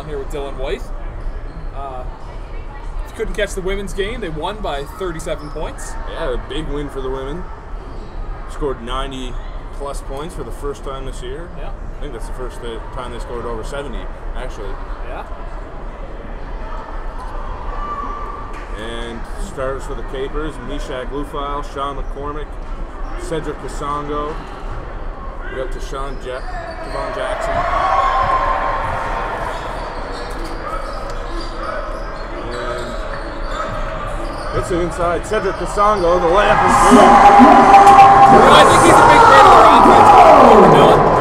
here with Dylan White. Couldn't catch the women's game. They won by 37 points. Yeah, a big win for the women. Scored 90 plus points for the first time this year. Yeah. I think that's the first time they scored over 70, actually. Yeah. And starters for the Capers: Meshach Lufile, Sean McCormick, Cedric Kasongo. We're up to Devon Jackson. Gets it inside. Cedric Kasongo, the layup is good. I think he's a big part of our offense.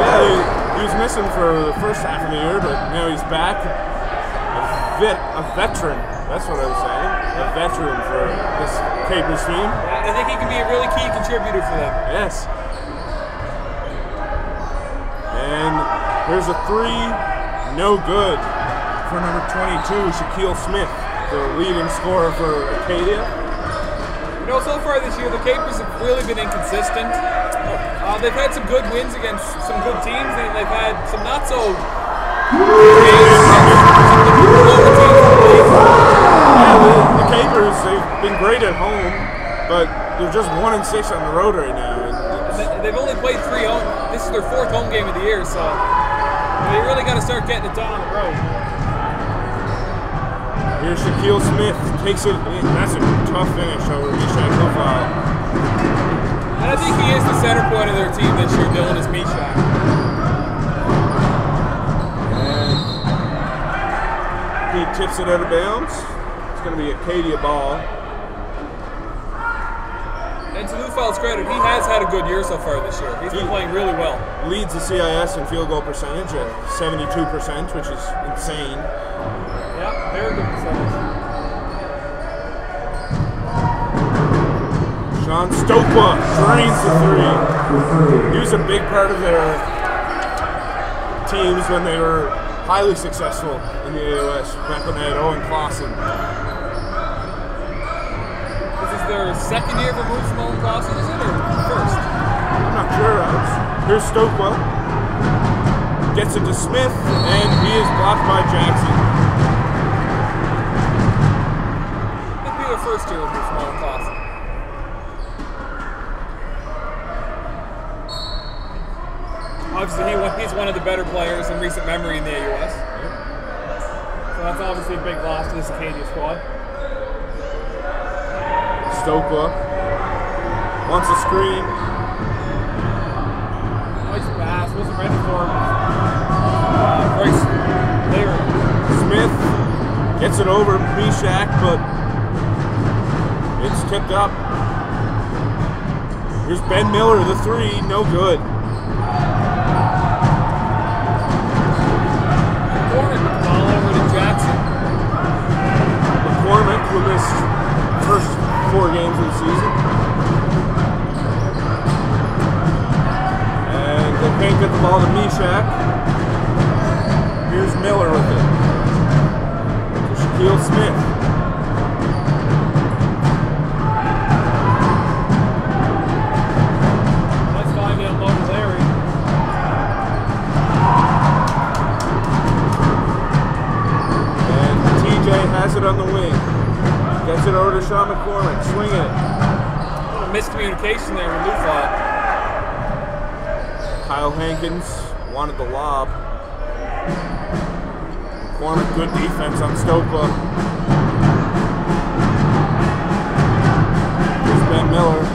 Yeah, he was missing for the first half of the year, but now he's back. A veteran. That's what I was saying. A veteran for this Capers team. I think he can be a really key contributor for them. Yes. And here's a three. No good for number 22, Shaquille Smith, the leading scorer for Acadia. You know, so far this year, the Capers have really been inconsistent. They've had some good wins against some good teams, and they've had some not so games the Capers, they've been great at home, but they're just 1-6 on the road right now. And they've only played 3 home. This is their 4th home game of the year, so they really got to start getting it done on the road. Here's Shaquille Smith, takes it in. That's a tough finish over Meshach Lufile. And I think he is the center point of their team this year, Dylan, is Meshach. And he tips it out of bounds. It's going to be Acadia ball. And to Lufile's credit, he has had a good year so far this year. He's been playing really well. Leads the CIS in field goal percentage at 72%, which is insane. Yeah, very good percentage. Sean Stokwa drains the three. He was a big part of their teams when they were highly successful in the AUS, back when they had Owen Clausen. This is their 2nd year removed from Owen Clausen, is it, or first? I'm not sure. Here's Stokwa. Gets it to Smith, and he is blocked by Jackson. It'd be their 1st year removed from Owen Clausen. Obviously, he's one of the better players in recent memory in the AUS. So that's obviously a big loss to this Acadia squad. Stokwa wants a screen. Nice pass, wasn't ready for him. Bryce Layer. Smith gets it over Meshach, but it's tipped up. Here's Ben Miller, the three, no good. McCormick, who missed the first 4 games of the season. And they can't get the ball to Meshach. Here's Miller with it. To Shaquille Smith. Let's find out low to Larry. Has it on the wing. Gets it over to Sean McCormick. Swinging it. A little miscommunication there with Lufile. Kyle Hankins wanted the lob. McCormick, good defense on Stokwa. Here's Ben Miller.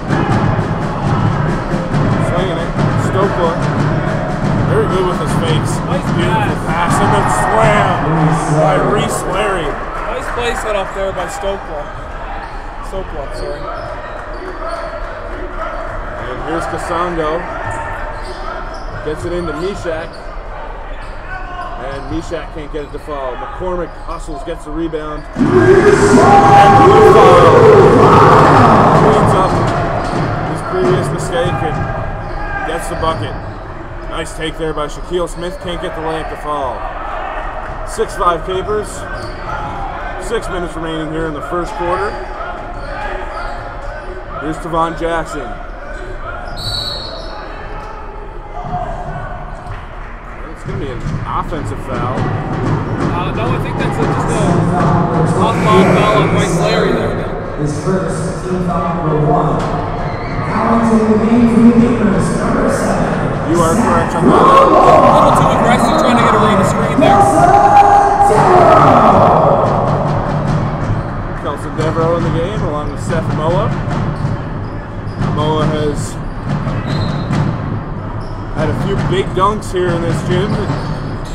Swinging it. Stokwa. Very good with his fakes. Nice beautiful pass and then slam by Reese Larry. Nice play set up there by Stokwa. Sorry. And here's Kasongo. Gets it into Meshach. And Meshach can't get it to fall. McCormick hustles, gets the rebound. And Lufile cleans up his previous mistake and gets the bucket. Nice take there by Shaquille Smith. Can't get the layup to fall. 6-5 Capers. 6 minutes remaining here in the first quarter. Here's Devon Jackson. It's going to be an offensive foul. No His first team foul number 1. Now into the game for the Gamers, number 7. You are correct on that. A little too aggressive trying to get around the screen there. Kelson Devereaux in the game along with Seth Moa. Moa has had a few big dunks here in this gym.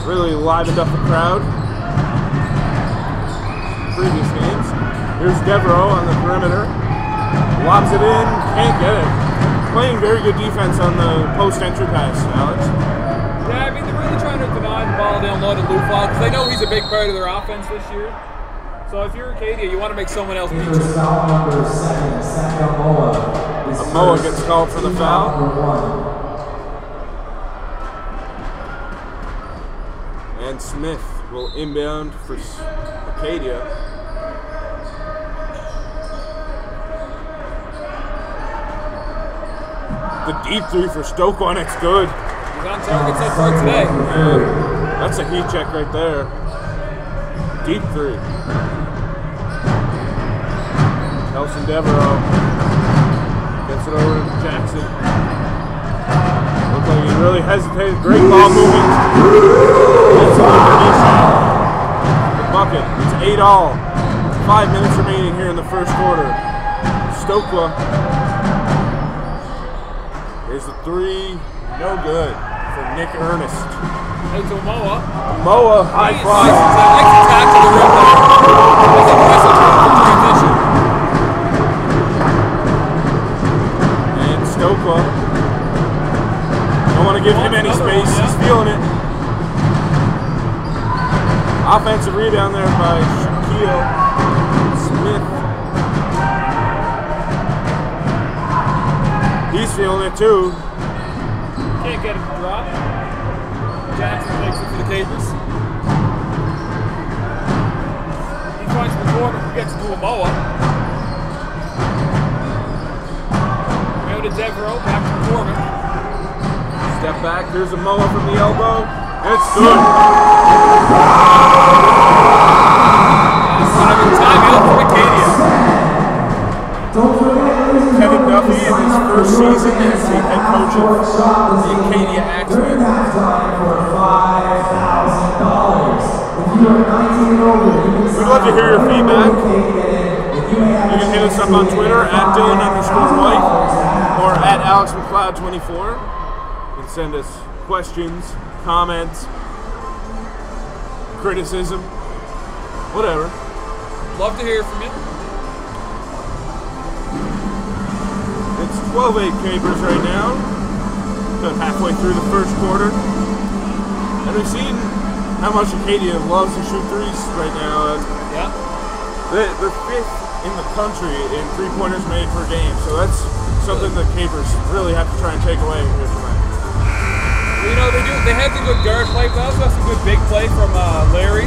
Really livened up the crowd. Previous games. Here's Devereaux on the perimeter. Lobs it in, can't get it. Playing very good defense on the post entry pass, Alex. Yeah, I mean, they're really trying to deny the ball down low to Lufal because they know he's a big part of their offense this year. So if you're Acadia, you want to make someone else beat you. Foul number 7, Samuel Moa. Moa gets called for the foul. And Smith will inbound for Acadia. The deep three for Stoko, and it's good. He's on target so far today. Yeah, that's a heat check right there. Deep three. Kelson Devereaux gets it over to Jackson. Looks like he really hesitated. Great ball movement. Gets it over to Nisha. The bucket. It's 8-all. 5 minutes remaining here in the first quarter. Stokwa. Here's the three. No good for Nick Ernest. Hey, to Moa. Moa, high fly. Nice attack to the rim there. That's aggressive transition. And Stokwa. Don't want to give him any space. He's feeling it. Offensive rebound there by Shaquille Smith. He's feeling it too. Can't get it to drop. Jackson takes it for the Capers. He finds McCormick who gets it to a Moa. Now to Devereaux, back to McCormick. Step back, there's a Moa from the elbow. It's good. Timeout for Acadia. Kevin Duffy in his first season as the head coach of the Acadia Axemen. We'd love to hear your feedback. You can hit us up on Twitter at Dylan_White or at AlexMcLeod24. You can send us questions, comments, criticism, whatever. Love to hear from you. It's 12-8 Capers right now. About halfway through the first quarter. And we've seen how much Acadia loves to shoot threes right now. Yeah. They're fifth in the country in three-pointers made per game. So that's something that Capers really have to try and take away here tonight. You know, they have the good guard play, but they also have some good big play from Larry.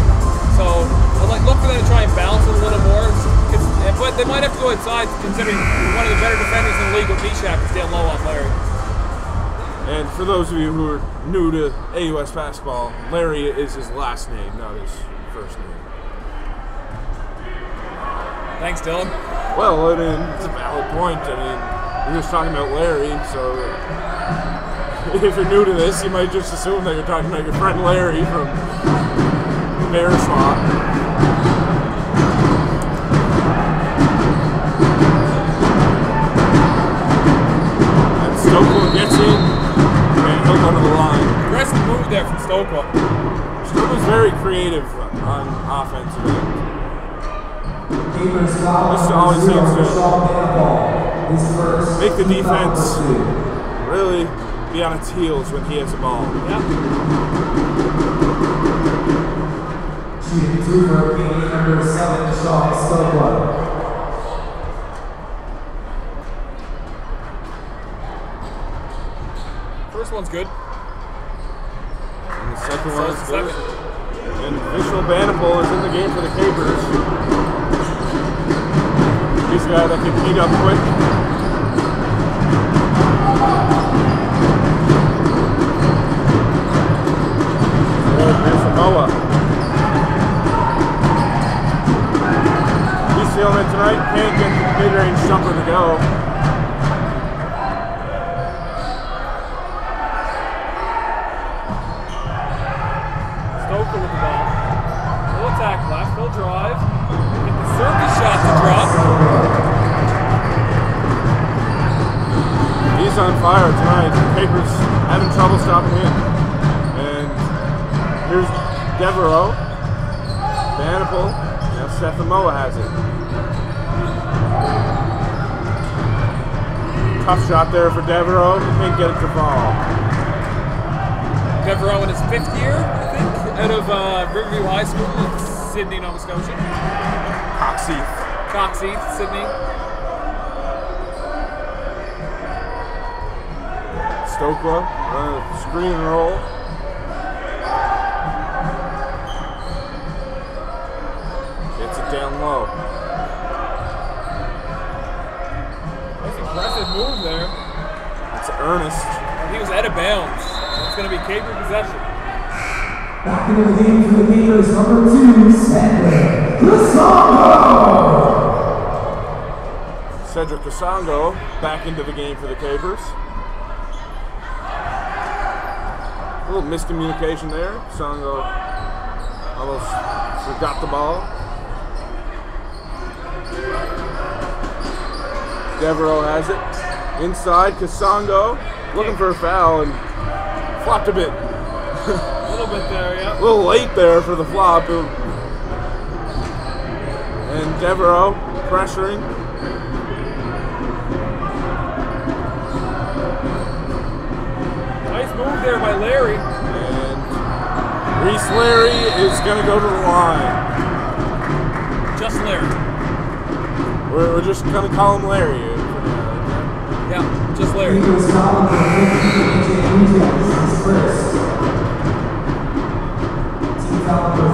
So I'd look for them to try and balance it a little more. But they might have to go inside, considering one of the better defenders in the league with Mishak is down low on Larry. And for those of you who are new to AUS basketball, Larry is his last name, not his first name. Thanks, Dylan. Well, I mean, it's a valid point. I mean, you're just talking about Larry, so if you're new to this, you might just assume that you're talking about your friend Larry from Bear Swap. Stokwa gets in and he'll go to the line. Aggressive move there from Stokwa. Stokwa's very creative on offense. This always seems to make the defense really be on its heels when he has the ball. Yeah. Shooting two for number 7, Sean Stokwa. First one's good. And the second one is good. And Vishal Banapal is in the game for the Capers. He's a guy that can heat up quick. Here's Samoa. He's Seelman tonight can't get the mid-range jumper to go. Stoker with the ball. He'll attack left, he'll drive. Get the circus shot to drop. He's on fire tonight. Capers having trouble stopping him. And here's Devereaux. Vanipel. Now Sethamoa has it. Tough shot there for Devereaux. He can't get it to fall. Devereaux in his 5th year, I think, out of Riverview High School in Sydney, Nova Scotia. Coxheath, Sydney. Stokela, screen and roll. Gets it down low. Nice impressive move there. It's Ernest. He was out of bounds. So it's going to be Caper possession. Back into the game for the Capers, number 2, Cedric Casongo. Cedric Casongo back into the game for the Capers. A little miscommunication there. Casongo almost forgot the ball. Devereaux has it. Inside, Casongo looking for a foul and flopped a bit. A little bit there, yeah. A little late there for the flop. And Devereaux pressuring. Nice move there by Larry. And Reese Larry is going to go to the line. Just Larry. We're just going to call him Larry. Yeah, just Larry. Capers foul for 15, AJ Louisiana, this is first. Team foul number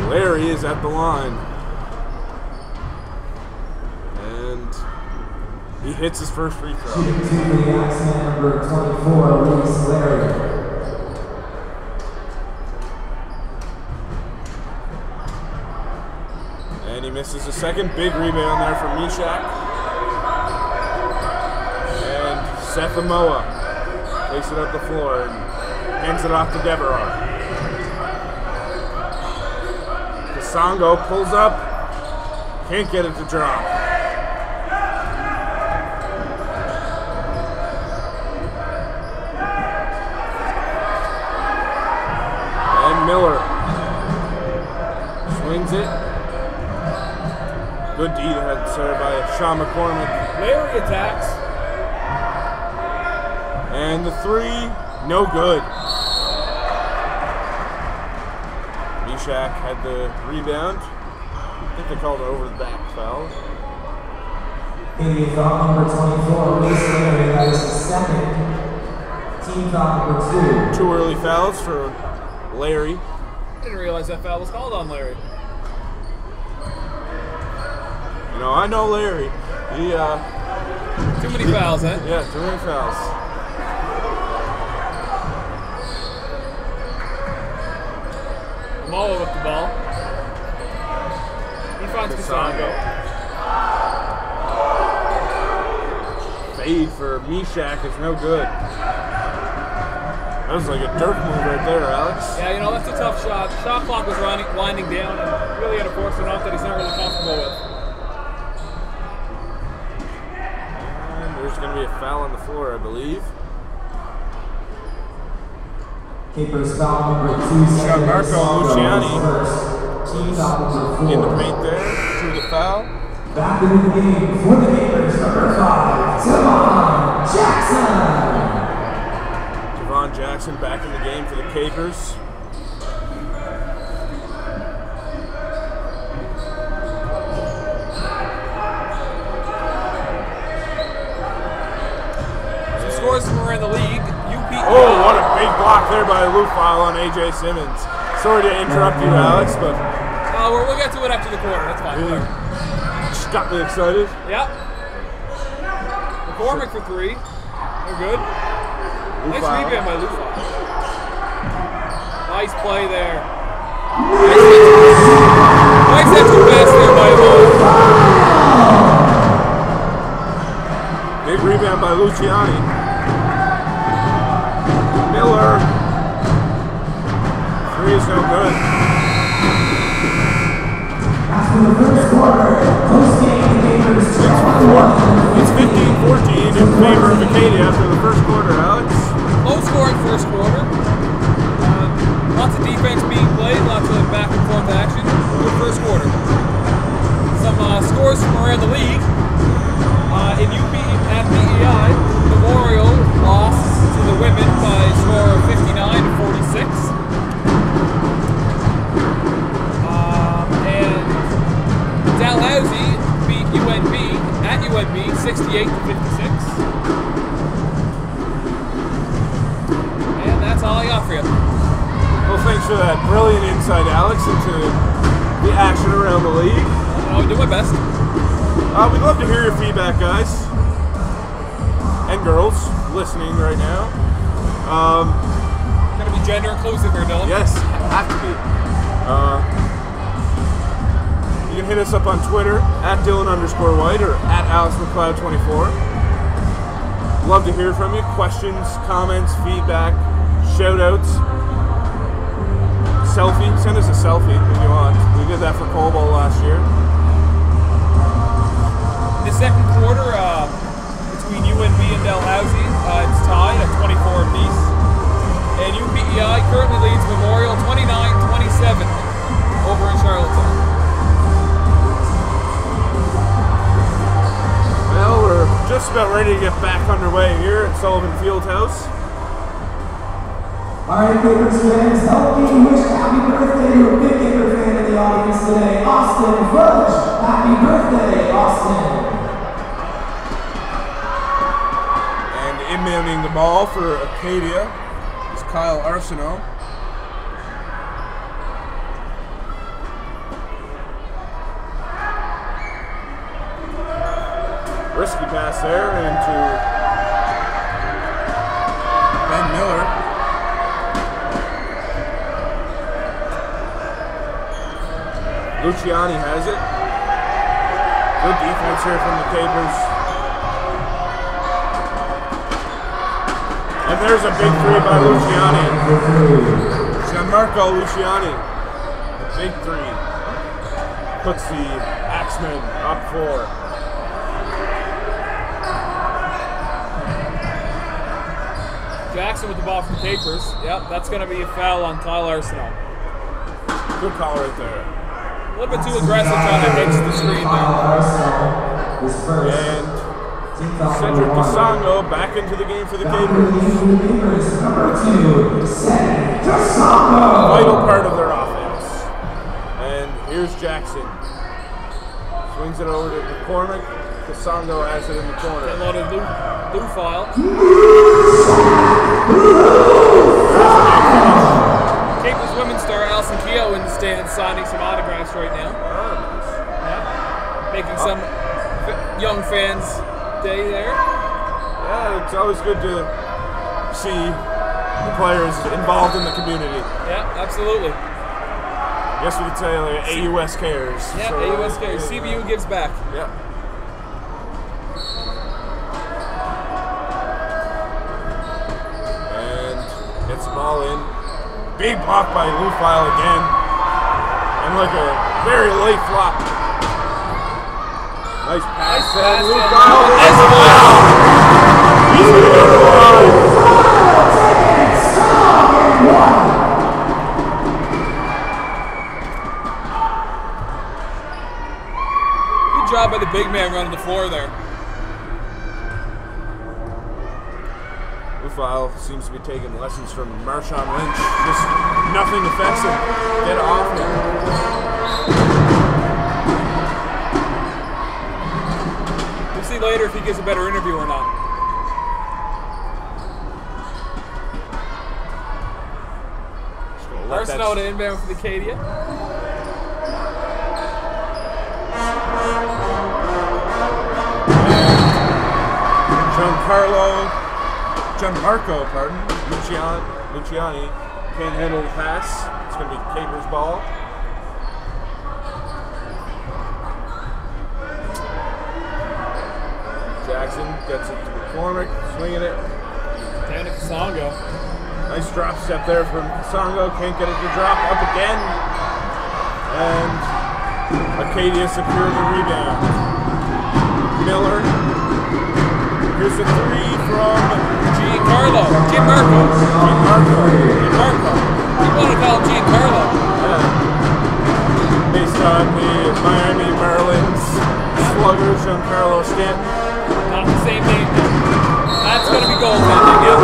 3. Larry is at the line. And he hits his first free throw. Shooting 2 for the Axeman, number 24, Reese Larry. And he misses a second. Big rebound there from Mishak. And Sethamoa takes it up the floor and hands it off to Devereaux. Casongo pulls up. Can't get it to drop. And Miller swings it. Good D head served by Sean McCormick. Larry attacks. And the 3, no good. Mishak had the rebound. I think they called it over the back foul. Indian foul number 24, Reese Larry, that is the second. Team foul number 2. 2 early fouls for Larry. Didn't realize that foul was called on Larry. You know, I know Larry. He, Too many fouls, eh? yeah, too many fouls. Moa with the ball. He finds Casongo. Fade for Mishak is no good. That was like a dirt move right there, Alex. Yeah, you know, that's a tough shot. Shot clock was winding down and really had to force it off that he's not really comfortable with. And there's going to be a foul on the floor, I believe. Capers foul number 2, Cedric Marco Luciani first. Team foul number 4. In the paint there, to the foul. Back into the game for the Capers, number 5, Tavon Jackson. Javon Jackson back in the game for the Capers. Some scores from around the league. Oh, what a big block there by Lufile on A.J. Simmons. Sorry to interrupt you, Alex, but... We'll get to it after the quarter. That's fine. Just got me excited. Yep. McCormick for 3. They're good. Nice rebound by Lufile. Nice play there. Nice extra pass there by Lloyd. Big rebound by Luciani. Miller. Three is no good. After the first quarter, post-game Gators It's 15-14 in favor of Acadia after the first quarter, Alex. Low scoring first quarter. Lots of defense being played, lots of back and forth action. Good first quarter. Some scores from around the league. In UP at BEI, Memorial lost to the women by a score of 59-46. And Dalhousie beat UNB at UNB 68-56. And that's all I got for you. Well, thanks for that brilliant insight, Alex, into the action around the league. I'll do my best. We'd love to hear your feedback, guys. And girls listening right now. Gotta be gender inclusive here, Dylan. Yes, have to be. You can hit us up on Twitter at Dylan_White or at AlexMcLeod24. Love to hear from you. Questions, comments, feedback, shout outs. Selfie. Send us a selfie if you want. We did that for Cole Bowl last year. The second quarter between UNB and Dalhousie, it's tied at 24 apiece. And UPEI currently leads Memorial 29-27 over in Charlottetown. Well, we're just about ready to get back underway here at Sullivan Fieldhouse. Alright, Gators fans, help me wish happy birthday to a big Gator fan in the audience today, Austin Fudge. Happy birthday, Austin. And inbounding the ball for Acadia is Kyle Arsenault. Risky pass there into Ben Miller. Luciani has it. Good defense here from the Capers. And there's a big three by Luciani. Gianmarco Luciani. Big three. Puts the Axemen up 4. Jackson with the ball from the Capers. Yep, that's going to be a foul on Kyle Arsenault. Good call right there. A little bit too aggressive trying to hitch the screen there. And Cedric Casongo back into the game for the Capers. Vital part of their offense. And here's Jackson. Swings it over to McCormick. Casongo has it in the corner. A lot of blue file. Capers women's star Alison Keogh in the stands signing some autographs right now. Yeah. Making some young fans' day there. Yeah, it's always good to see the players involved in the community. Yeah, absolutely. I guess we could say like AUS cares. Yeah, so, AUS cares. CBU gives back. Yeah. And gets the ball in. Big block by Lufile again. And like a very late flop. Nice pass. Lufile. He's going to go to the line. Good job by the big man running the floor there. Lufile seems to be taking lessons from Marshawn Lynch. Just nothing affects him. Get off him. We'll see later if he gets a better interview or not. Arsenault to inbound for the Acadia. Gianmarco, Luciani can't handle the pass. It's going to be Capers' ball. Jackson gets it to McCormick, swinging it. Down to Kasongo. Nice drop step there from Kasongo. Can't get it to drop. Up again. And Acadia secures the rebound. Miller. Here's the three from Giancarlo. You want to call him Giancarlo. Yeah. Based on the Miami Marlins slugger, Giancarlo Stanton. Not the same name. That's going to be goaltending, yeah.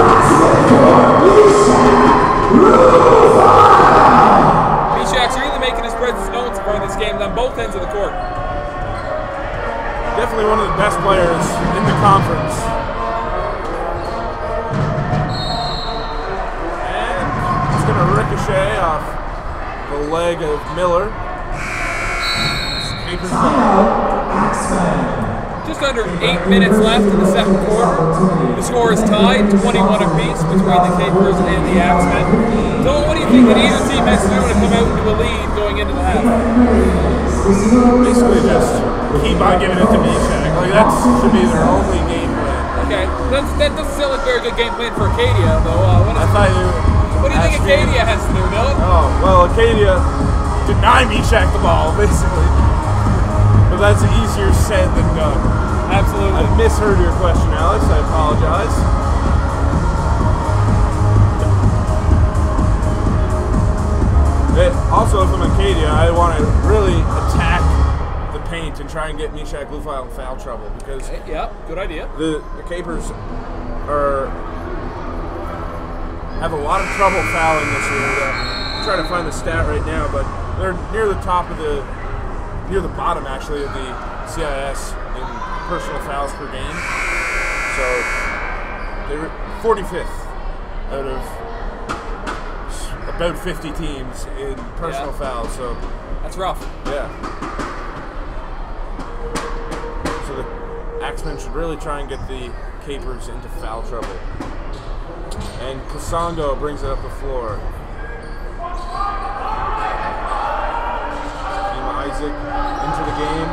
Mishak's really making his presence known so far in this game on both ends of the court. Definitely one of the best players in the conference. And it's going to ricochet off the leg of Miller. Just under 8 minutes left in the second quarter. The score is tied, 21 apiece between the Capers and the Axemen. So what do you think that either team has to do to come out into a lead going into the half? Basically just keep on giving it to Mishak. Like that should be their only game plan. Okay, that doesn't sound like a very good game plan for Acadia, though. What do you think Acadia has to do, Dylan? Oh, well, Acadia deny Mishak the ball, basically. But that's easier said than done. Absolutely. I misheard your question, Alex. I apologize. Also, from Acadia, I want to really attack the paint and try and get Mishak Lufile in foul trouble because yeah, good idea. The Capers have a lot of trouble fouling this year. I'm trying to find the stat right now, but they're near the bottom actually of the CIS in personal fouls per game. So they're 45th out of about 50 teams in personal fouls. So that's rough. Yeah. So the Axemen should really try and get the Capers into foul trouble. And Kasongo brings it up the floor. Isaac into the game.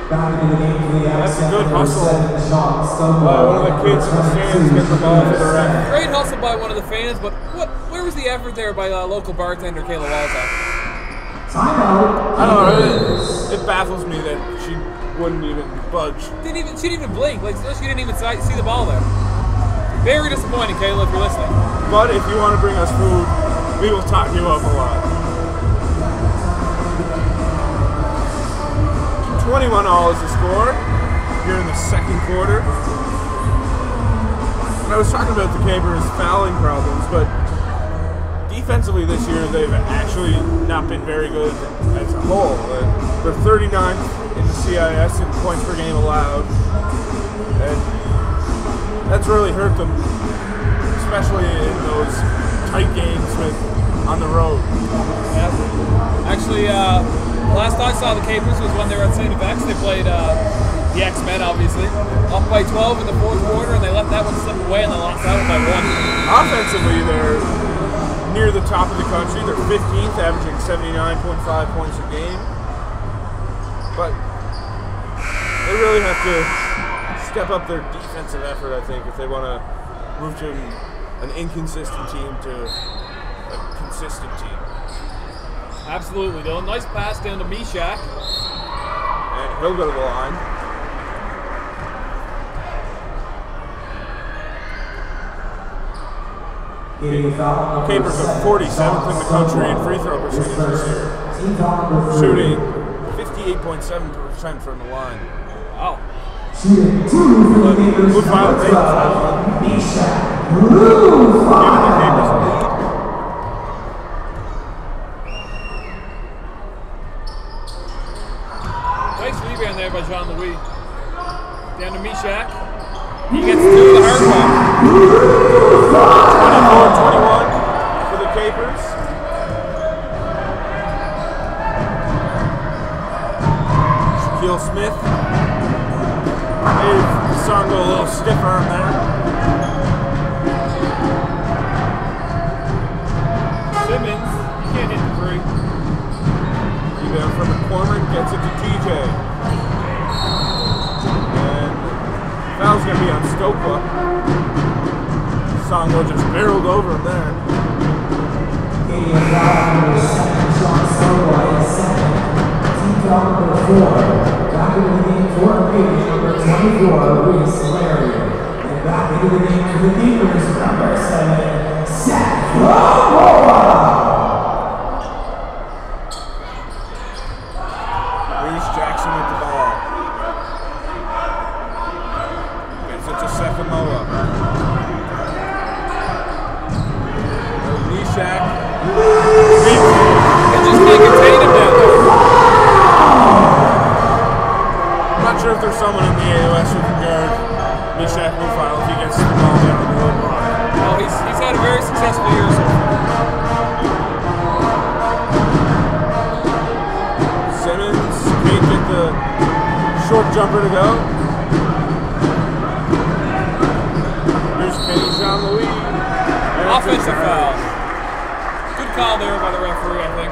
That's a good hustle by one of the kids in the stands getting the ball for the ref. Great hustle by one of the fans, but where was the effort there by local bartender Kayla Walzak? I don't know. It baffles me that she wouldn't even budge. She didn't even blink. Like she didn't even see the ball there. Very disappointing, Kayla, if you're listening. But if you want to bring us food, we will talk you up a lot. 21-all is the score here in the second quarter. And I was talking about the Capers' fouling problems, but defensively this year they've actually not been very good as a whole. They're 39th in the CIS in points per game allowed. And that's really hurt them, especially in those tight games on the road. Yeah. Actually, last I saw the Capers was when they were at St. X. They played the X-Men, obviously, up by 12 in the fourth quarter, and they let that one slip away, and they lost that one by 1. Offensively, they're near the top of the country. They're 15th, averaging 79.5 points a game. But they really have to step up their defensive effort, I think, if they want to move to an inconsistent team to a consistent team. Absolutely, Dylan. Nice pass down to Mishak. And he'll go to the line. Capers are 47th in the country in free throw percentage this year, shooting 58.7% from the line. Wow. Blue File giving the Capers a lead. Nice rebound there by John Louis. Down to Mishak. He gets two of the hard one. 24-21 for the Capers. Shaquille Smith. They've Kasongo a little stiff arm there. Simmons, you can't hit the three. Rebound from McCormick, gets it to TJ. And foul's going to be on Stokwa. Kasongo just barreled over him there. Acadia foul number 7, Sean Stokwa is second. Team foul number 4. Back into the game for Acadia, number 24, Reese Larry. And back into the game for the Keepers, number 7, Seth Romoa. Reese Jackson with the ball. Gets it to Sekamoa. Nishak. They just can't contain him down there. I'm not sure if there's someone in the AUS who can guard Nishak Lufile if he gets the ball down on the low block. Well, he's had a very successful year so far. Simmons can't get the short jumper to go. Here's Kenny Jean-Louis. Offensive foul. Good call there by the referee, I think.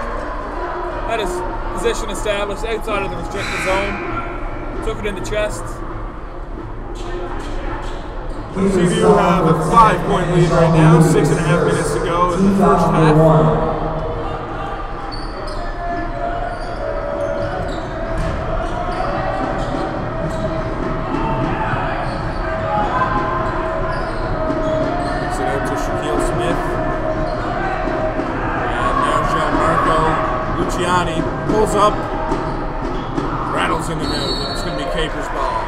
That is position established outside of the restricted zone. Took it in the chest. CVU have a 5-point lead right now, 6.5 minutes to go in the first half. Pulls up, rattles in and out, and it's going to be Capers' ball.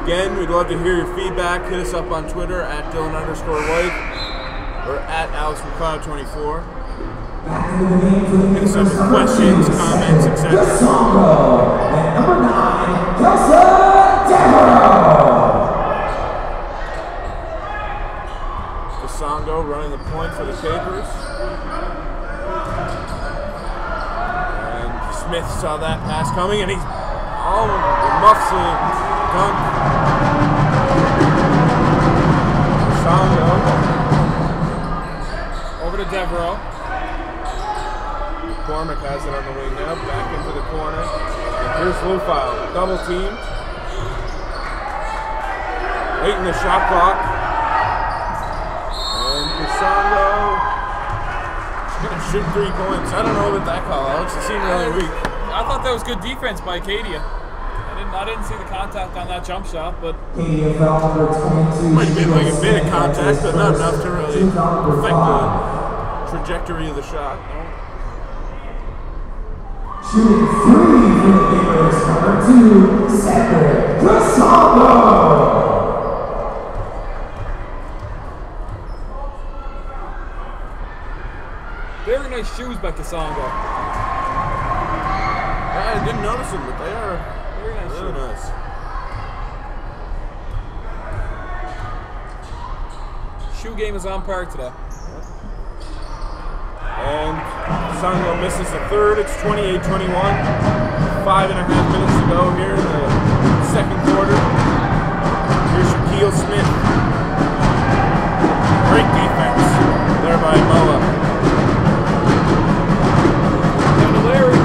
Again, we'd love to hear your feedback. Hit us up on Twitter at Dylan_White or at AlexMcLeod24. Hit us up with questions, comments, etc. And number 9, Kelsa Devereaux. Kasongo running the point for the Capers. Smith saw that pass coming, and he muffs the dunk. Kasongo Over to Devereaux. McCormick has it on the wing now, back into the corner. And here's Lufile, double team. Late in the shot clock. And Kasongo gonna shoot 3 points. I don't know about that call, Alex. It seemed really weak. I thought that was good defense by Acadia. I didn't see the contact on that jump shot, but Acadia foul number 22. Might have been like a bit of contact, but not enough to really affect the trajectory of the shot. Shooting 3 for the Keepers, number 2, Cedric Kasongo. very nice shoes by Kasongo. I didn't notice them, but they are Very nice really shoes. nice. Shoe game is on par today. And Kasongo misses the third. It's 28-21. 5.5 minutes to go here in the second quarter. Here's Shaquille Smith. Great defense there by Moa. Down to Larry.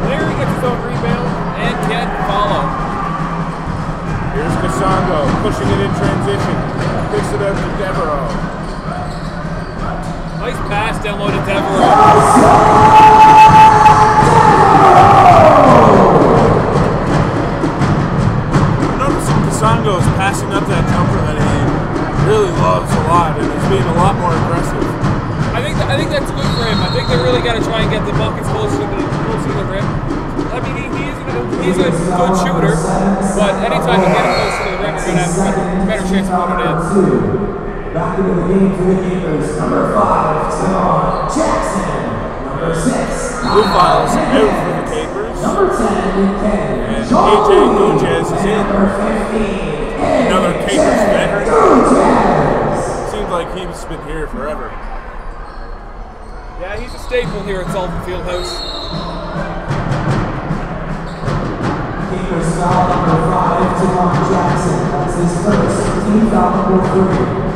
Larry gets his own rebound and can't follow. Here's Kasongo pushing it in transition. Picks it up to Devereaux. Nice pass down low to Devereaux. Noticing Kasongo is passing up that jumper that he really loves a lot, and he's being a lot more aggressive. I think that's good for him. I think they really got to try and get the buckets closer to the rim. I mean, he's a good shooter, but anytime you get him close to the rim, you're going to have a better chance of putting it in. Back into the game for the Keepers. Number 5, Timon Jackson. Number 6, Lufile's out for the Capers. Number 10, Ken. And AJ Gutierrez is in. Number 15, Another Capers veteran. Gutierrez. Seems like he's been here forever. Yeah, he's a staple here at Sullivan Fieldhouse. Keepers foul number 5 to Mark Jackson. That's his first team foul number 3.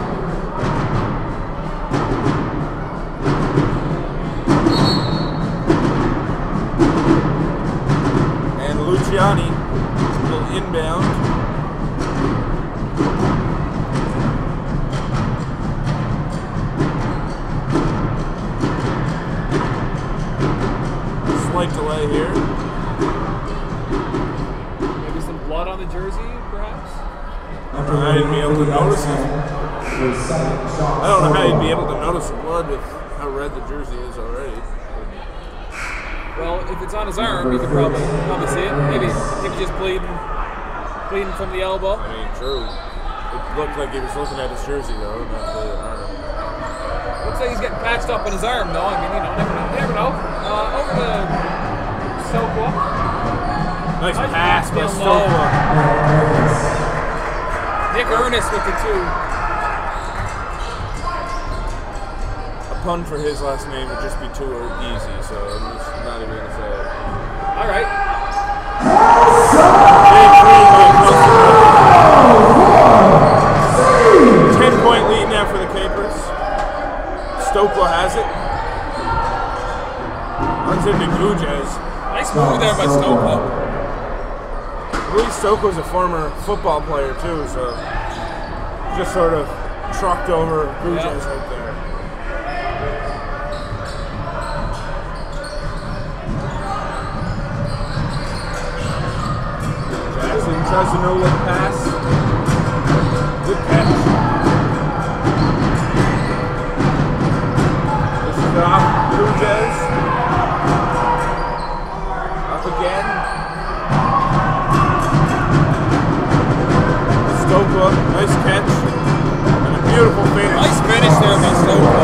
And Luciani will inbound. Slight delay here. Maybe some blood on the jersey, perhaps? I don't know how you'd be able to notice it. I don't know how you'd be able to notice the blood with how red the jersey is already. Well, if it's on his arm, you could probably see it. Maybe just bleeding from the elbow. I mean, true. It looked like he was looking at his jersey though, not the arm. Looks like he's getting patched up in his arm, though. I mean, you never know. Over to Stokwa. Nice pass by Stokwa. Nick Ernest with the 2. A pun for his last name would just be too easy, so I'm just not even going to say it. All right. Big 10-point lead now for the Capers. Stokwa has it. Runs into Gujez. Nice move there by Stokwa. I believe Stokwa's a former football player too, so just sort of trucked over Gujez right there. Jackson tries to no-look pass. Good catch. This is off Gujez. Up again. Stokwa, nice catch. And a beautiful finish. Nice finish there by Stokwa.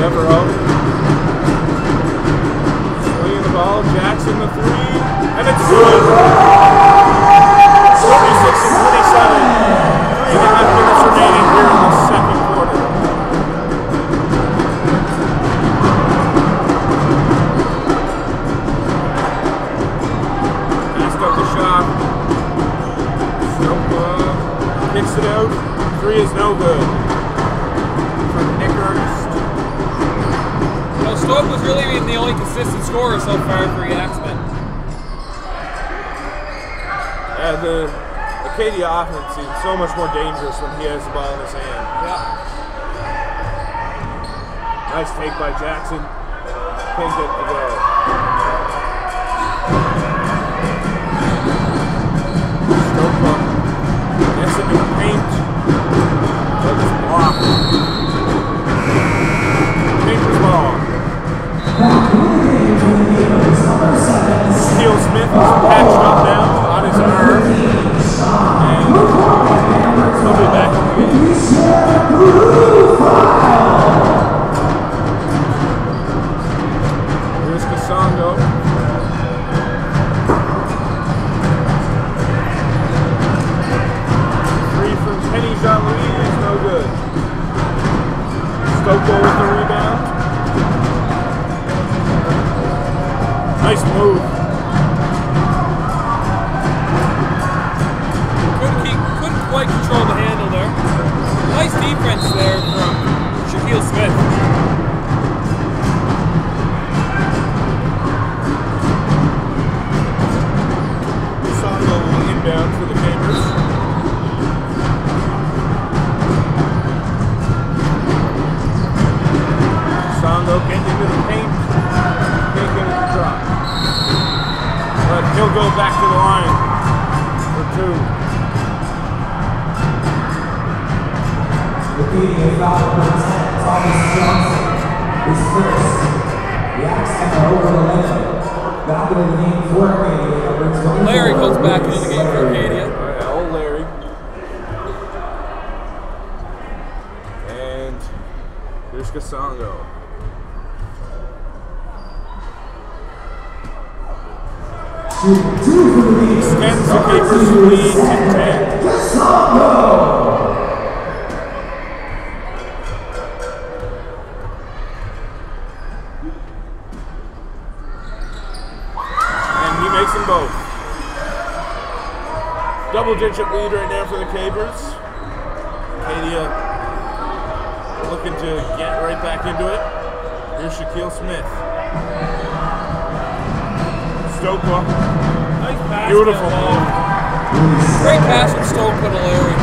Devereaux. Swinging the ball. Jackson the 3. And it's good. 46 and 27. 3.5 minutes remaining here in the second quarter. Passed up the shot. Stokwa kicks it out. 3 is no good. From Nick Ernest. Stokwa's really been the only consistent scorer so far for the Axemen. Yeah, the Acadia offense seems so much more dangerous when he has the ball in his hand. Yeah. Nice take by Jackson. Can't get to go. Stokwa gets into the paint. But it's blocked. Capers ball. Steele Smith is patched up now on his arm. And he'll be back in the game. Here's Kasongo. Three from Kenny Jean-Louis is no good. Stokwa with the rebound. Nice move. Couldn't quite control the handle there. Nice defense there from Shaquille Smith. Songo will inbound for the Capers. Songo getting into the paint. Can't get it to drop. But he'll go back to the line for 2. Acadia foul number 10, Thomas Johnson, is first. The Axemen are over the limit. Back into the game for Acadia, number 24. Larry comes back into the game for Acadia. Oh yeah, old Larry. And here's Kasongo. Extends the Capers' lead to 10. double-digit lead right now for the Capers. Acadia looking to get right back into it. Here's Shaquille Smith. Stokely. Nice pass. Beautiful move. move. Great pass from Stokely to Larry.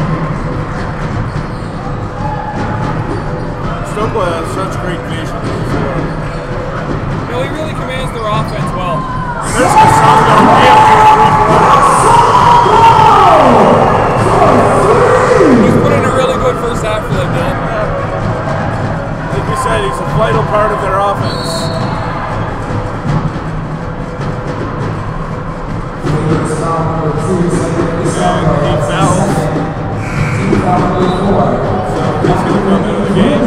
Stokely has such great vision. No, he really commands their offense well. And there's Casongo nailed your three-pointers. He's put in a really good first half for them, Dylan. Like we said, he's a vital part of their offense. And he fouls. So he's going to come into the game.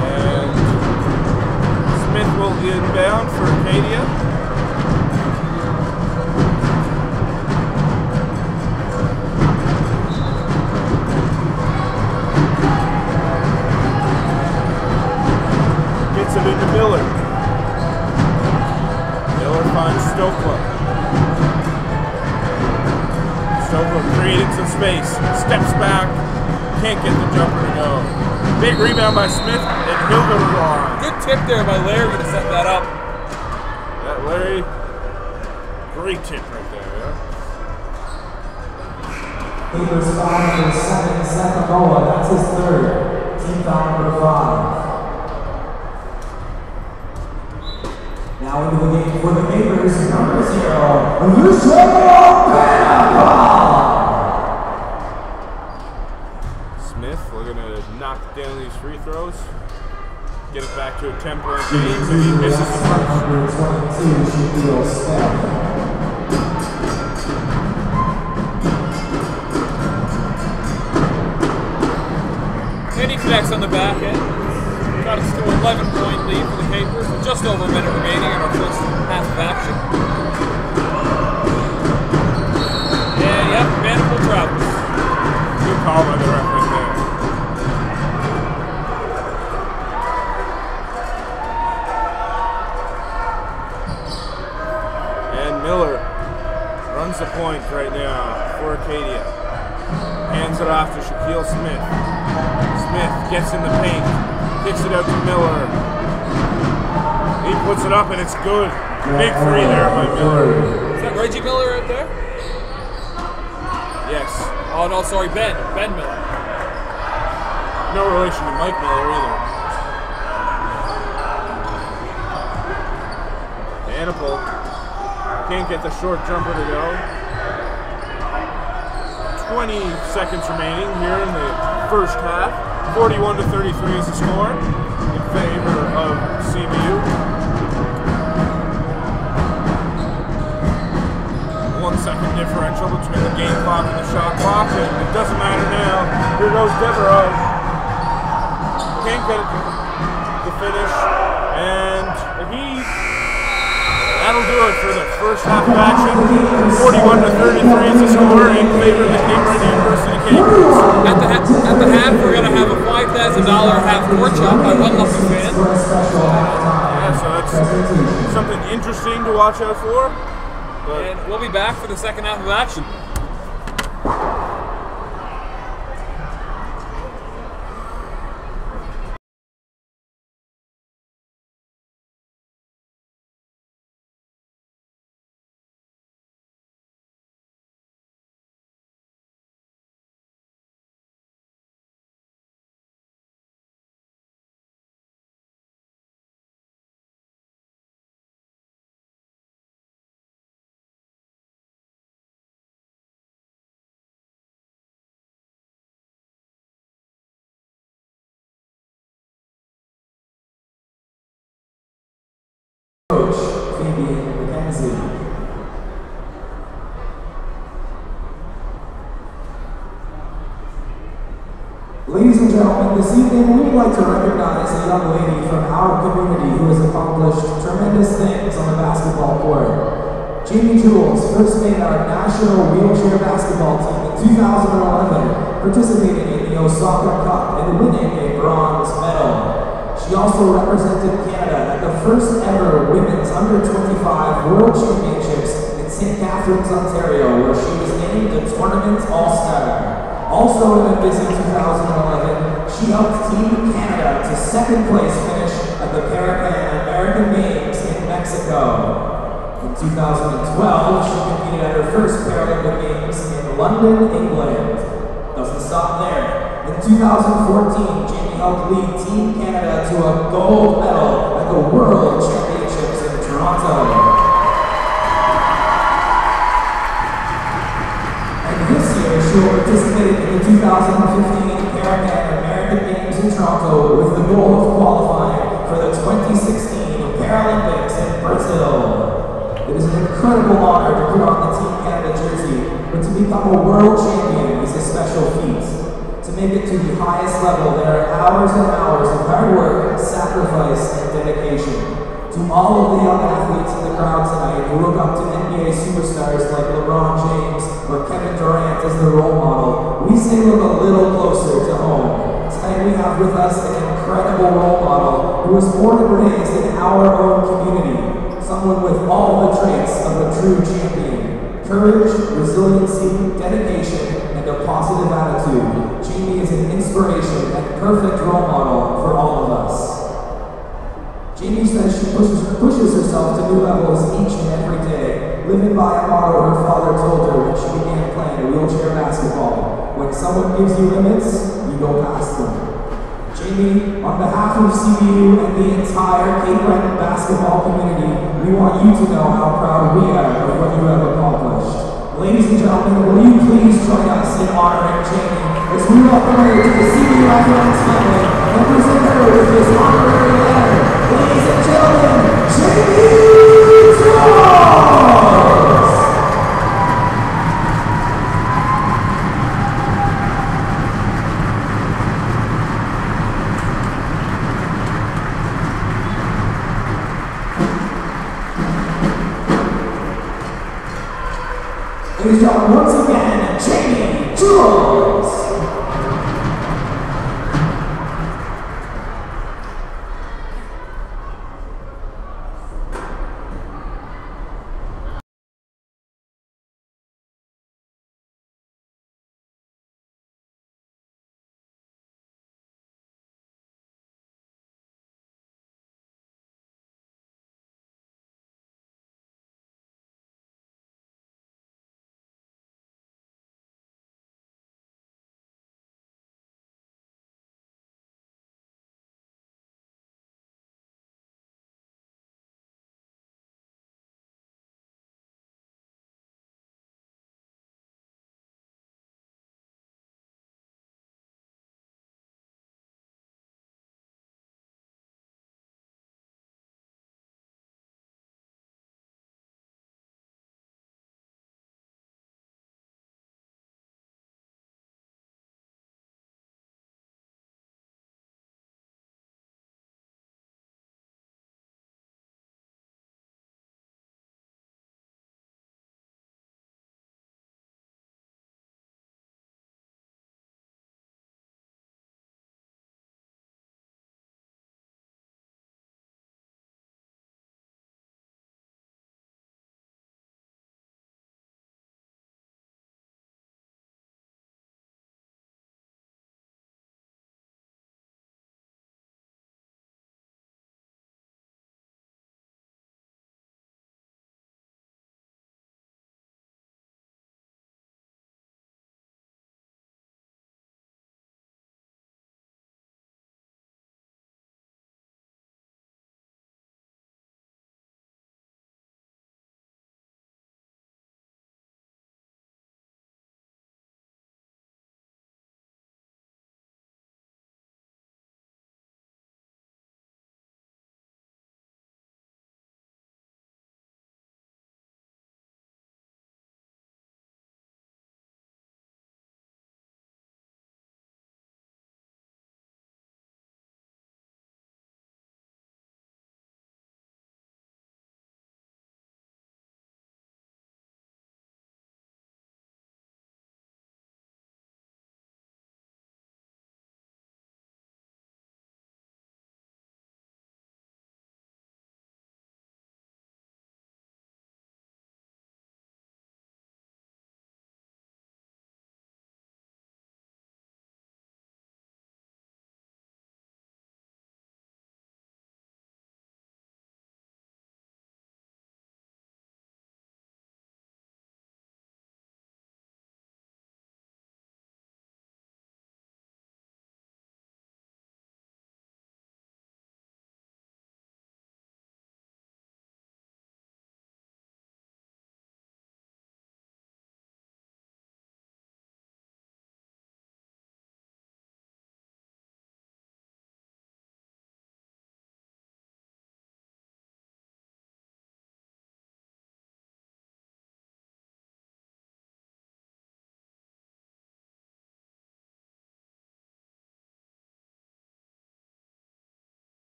And Smith will inbound for Acadia. Gets it into Miller. Miller finds Stokely. Stokely creating some space. Steps back. Can't get the jumper to go. Big rebound by Smith, and he'll go to the line. Good tip there by Larry to set that up. That Larry, great tip right there, yeah. Capers foul number 7, Sakamoa. That's his third. Team foul number 5. Now into the game for the Capers, number 0, Smith looking to knock down these free throws. Get it back to a 10-point game, but he misses the first. Number 22, Shaquille Smith. And he connects on the back end. Got us to an 11-point lead for the Capers with just over a minute remaining in our first half of action. And yep, Manifold travels. Good call by the ref right there. And Miller runs the point right now for Acadia. Hands it off to Shaquille Smith. Smith gets in the paint. Kicks it out to Miller. He puts it up and it's good. Big three there by Miller. Is that Reggie Miller right there? Yes. Oh no, sorry, Ben Miller. No relation to Mike Miller either. Manifold can't get the short jumper to go. 20 seconds remaining here in the first half. 41-33 is the score in favor of CBU. 1 second differential between the game clock and the shot clock, and it doesn't matter now. Here goes Devereaux. Can't get it to finish, and that'll do it for the first half of action. 41-33 is the score in favor of the Cambridge University Capers. At the half, we're going to have a $5,000 half-court shot by one lucky fan. Yeah, so that's something interesting to watch out for. But And we'll be back for the second half of action. Ladies and gentlemen, this evening we would like to recognize a young lady from our community who has accomplished tremendous things on the basketball court. Jamie Jules first made our national wheelchair basketball team in 2011, participating in the Osaka Cup and winning a bronze medal. She also represented Canada at the first ever women's under-25 World Championships in St. Catharines, Ontario, where she was named a tournament all-star. Also in a busy 2011, she helped Team Canada to second place finish at the Pan American Games in Mexico. In 2012, she competed at her first Paralympic Games in London, England. Doesn't stop there. In 2014, Jamie helped lead Team Canada to a gold medal at the World Championships in Toronto. And this year, she will participate in the 2015 Pan American Games in Toronto with the goal of qualifying for the 2016 Paralympics in Brazil. It is an incredible honor to put on the Team Canada jersey, but to become a world champion is a special feat. To make it to the highest level, there are hours and hours of hard work, sacrifice, and dedication. To all of the young athletes in the crowd tonight who look up to NBA superstars like LeBron James or Kevin Durant as their role model, we say look a little closer to home. Tonight we have with us an incredible role model who was born and raised in our own community. Someone with all the traits of a true champion. Courage, resiliency, dedication, and a positive attitude. Jamie is an inspiration and perfect role model for all of us. Jamie says she pushes herself to new levels each and every day, living by a motto her father told her when she began playing wheelchair basketball. When someone gives you limits, you go past them. Jamie, on behalf of CBU and the entire Cape Breton basketball community, we want you to know how proud we are of what you have accomplished. Ladies and gentlemen, will you please join us in honoring Jamie as we welcome her to the CBU Athletics family and present her with this honorary letter. Ladies and gentlemen, Jamie Jones! Ladies and gentlemen, once again, Jamie Jules!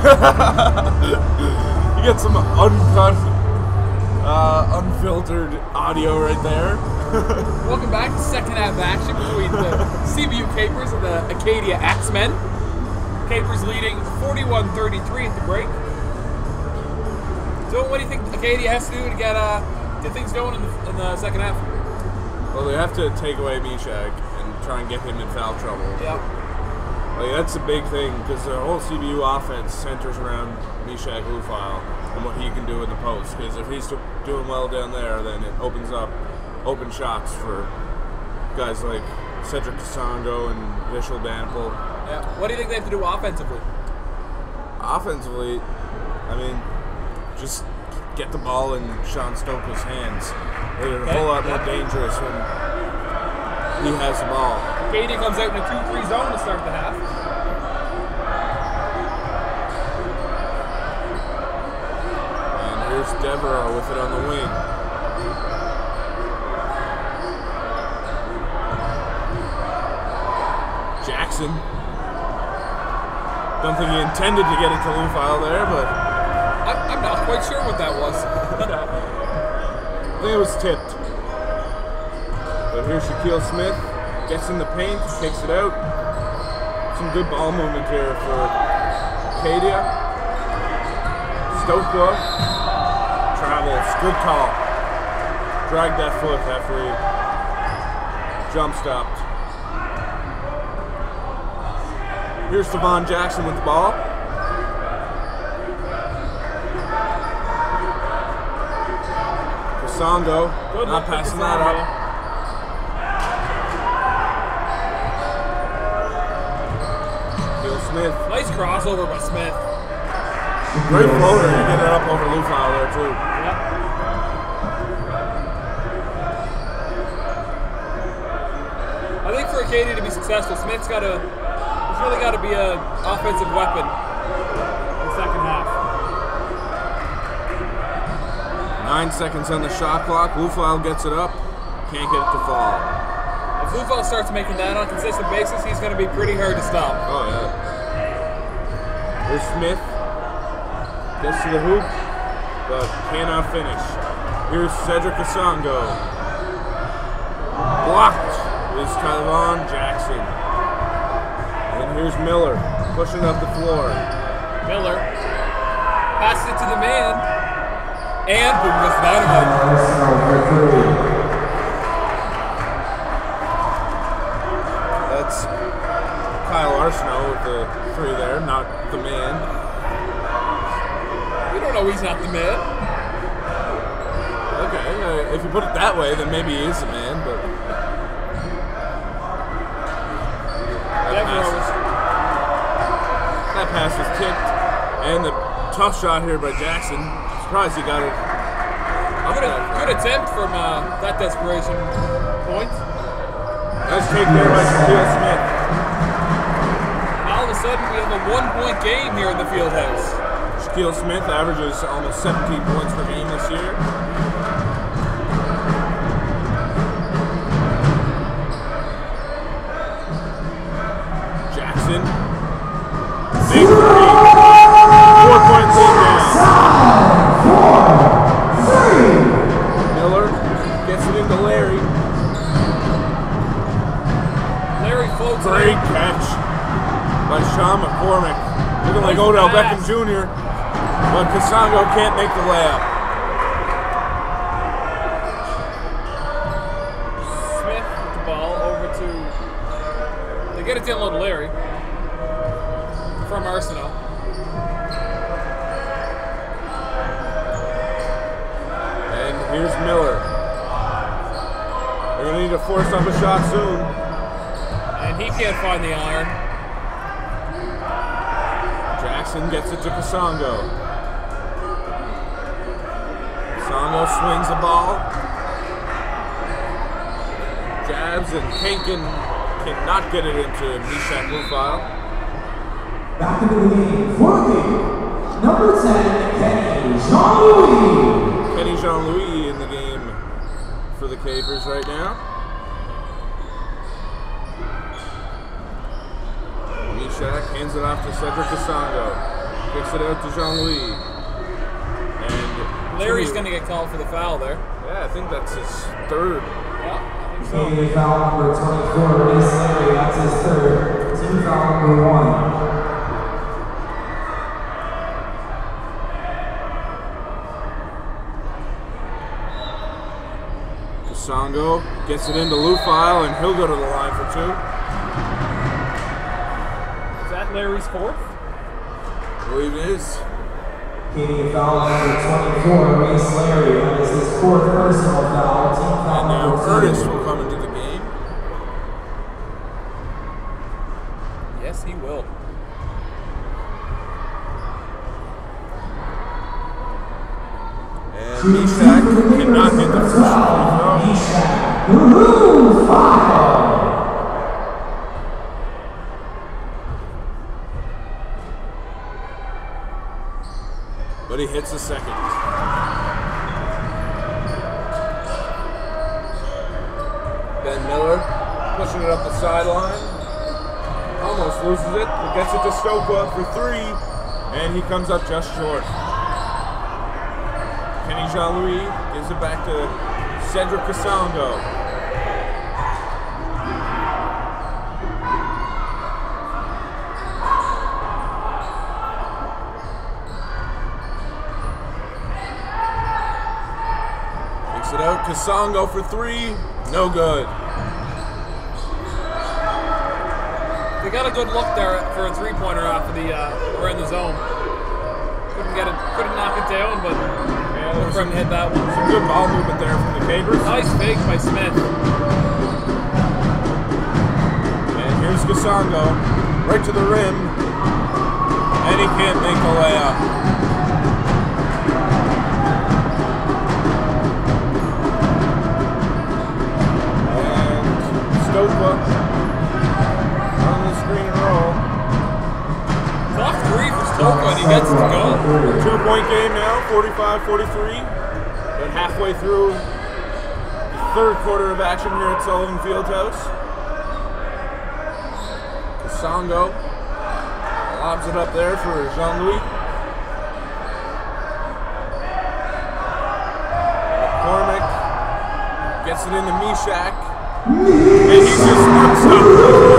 You get some uncut, unfiltered audio right there. Welcome back to second half action between the CBU Capers and the Acadia Axemen. Capers leading 41-33 at the break. So what do you think Acadia has to do to get things going in the second half? Well, they have to take away Mishak and try and get him in foul trouble. Yeah. Like, that's a big thing because the whole CBU offense centers around Mishak Lufile and what he can do in the post. Because if he's doing well down there, then it opens up open shots for guys like Cedric Casongo and Vishal Danipal. Yeah. What do you think they have to do offensively? Offensively, I mean, just get the ball in Sean Stoker's hands. They're a whole lot more dangerous when he has the ball. Acadia comes out in a 2-3 zone to start the half. And here's Devereaux with it on the wing. Jackson. Don't think he intended to get it to Lufile there, but I'm not quite sure what that was. I think it was tipped. But here's Shaquille Smith. Gets in the paint, takes it out. Some good ball movement here for Acadia. Stokwa travels. Good call. Dragged that foot after he jump stopped. Here's Devon Jackson with the ball. Kasongo, not passing that up. Smith. Nice crossover by Smith. Great floater to get it up over Lufile there too. Yep. I think for Acadia to be successful, Smith's really got to be an offensive weapon in the second half. 9 seconds on the shot clock. Lufile gets it up. Can't get it to fall. If Lufile starts making that on a consistent basis, he's going to be pretty hard to stop. Oh, yeah. Here's Smith. Gets to the hoop, but cannot finish. Here's Cedric Kasongo. Blocked is Tyvon Jackson. And here's Miller, pushing up the floor. Miller passes it to the man, and boom goes dynamite. That's Kyle Arsenault with the three there, not the man. We don't know he's not the man. Okay, if you put it that way, then maybe he is the man, but... That pass was tipped, and the tough shot here by Jackson. Surprised he got it. Good attempt from that desperation point. Nice take there by Shaquille Smith. All of a sudden, we have a 1-point game here in the field house. Shaquille Smith averages almost 17 points per game this year. Jackson. Big three. 4-point lead now. Miller gets it into Larry. Larry floats. Great catch by Sean McCormick. Looking like Odell Beckham Jr. But Kasongo can't make the layup. Smith with the ball over to... They get it down low to Larry from Arsenault. And here's Miller. They're going to need to force up a shot soon. And he can't find the iron. Jackson gets it to Kasongo. Kasongo swings the ball. Jabs and Kankin cannot get it into Mishak Lufile. Back into the game for the number 10, Kenny Jean-Louis. Kenny Jean-Louis in the game for the Capers right now. Mishak hands it off to Cedric Kasongo. Kicks it out to Jean-Louis. And Larry's going to get called for the foul there. yeah, I think that's his third. Yeah, I think so. Team foul number 24, Reese Larry, that's his third. Team foul number 1. Songo gets it into Lufile, and he'll go to the line for 2. Is that Larry's fourth? I believe it is. Team foul number 24, Reese Larry, that is his 4th personal foul. Team foul And now number 2. Ernest will come into the game. Yes, he will. And Mishak cannot hit the first free throw. Woohoo! Foul! But he hits the second. Ben Miller pushing it up the sideline. Almost loses it, but gets it to Stopa for 3. And he comes up just short. Kenny Jean-Louis gives it back to Cedric Casongo. Takes it out, Casongo for 3, no good. They got a good look there for a three-pointer after the we're in the zone. Couldn't knock it down, but look for him to hit that one. Some good ball movement there from the Capers. Nice fake by Smith. And here's Casongo, right to the rim, and he can't make the layup. And Stopa on the screen and roll. Tough 3 for Stopa, and he gets it to go. 2-point game now, 45-43. But halfway through the 3rd quarter of action here at Sullivan Fieldhouse. Casongo lobs it up there for Jean-Louis. McCormick gets it into Mishak. And he's just unstoppable.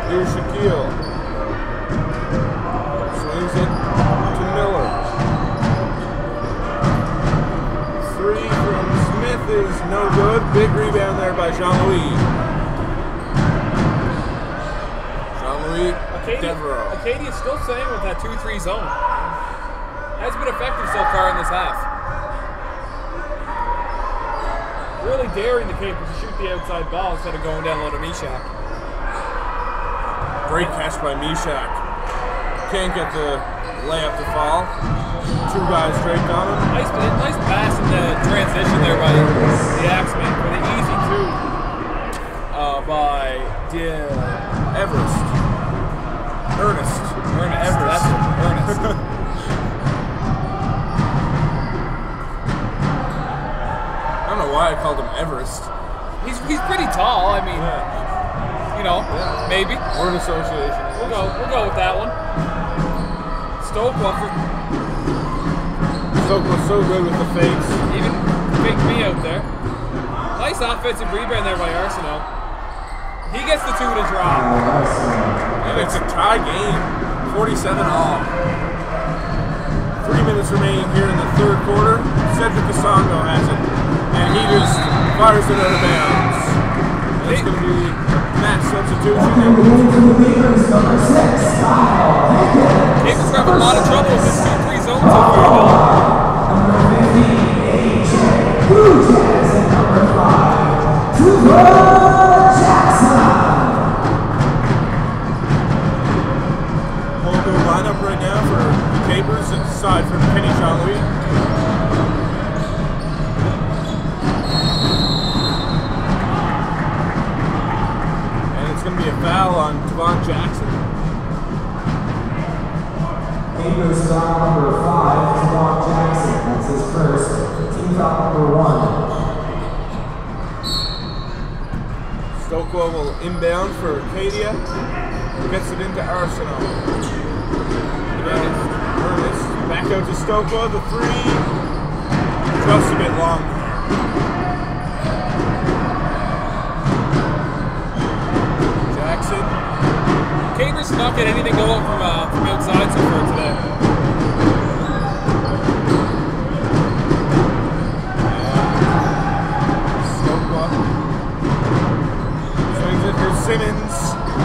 Here's Shaquille. Swings it to Miller. 3 from Smith is no good. Big rebound there by Jean-Louis. Jean-Louis Devereaux. Acadia's still staying with that 2-3 zone. Has been effective so far in this half. Really daring the Capers to shoot the outside ball instead of going down low to Mishak. Great catch by Mishak. Can't get the layup to fall. 2 guys draped on him. Nice pass in the transition there by the Axeman for the easy 2 by Ernest. Ernest, that's it. Ernest. I don't know why I called him Everest. He's pretty tall. I mean, you know, maybe. Word association. We'll go with that one. Stopa was so good with the fakes. even faked me out there. Nice offensive rebound there by Arsenault. He gets the 2 to drop. And it's a tie game. 47-all. 3 minutes remaining here in the 3rd quarter. Cedric Casongo has it. And he just fires it out of bounds. That's going to be mass substitution. Capers have a lot of trouble with this 2-3 zone so far. Number 15, AJ Blue Jazz, and number 5, Tuva Jackson. Whole new lineup right now for the Capers, aside from Kenny Jean-Louis. And it's going to be a foul on Tavon Jackson. Capers foul number 5, Tavon Jackson. That's his first. Team foul number 1. Stokewell will inbound for Acadia. Gets it into Arsenal. Ernest back out to Stokewell. The three. Just a bit long. Jackson. Capers not get anything going from outside so far today. Stokewell. Swings it for Simmons.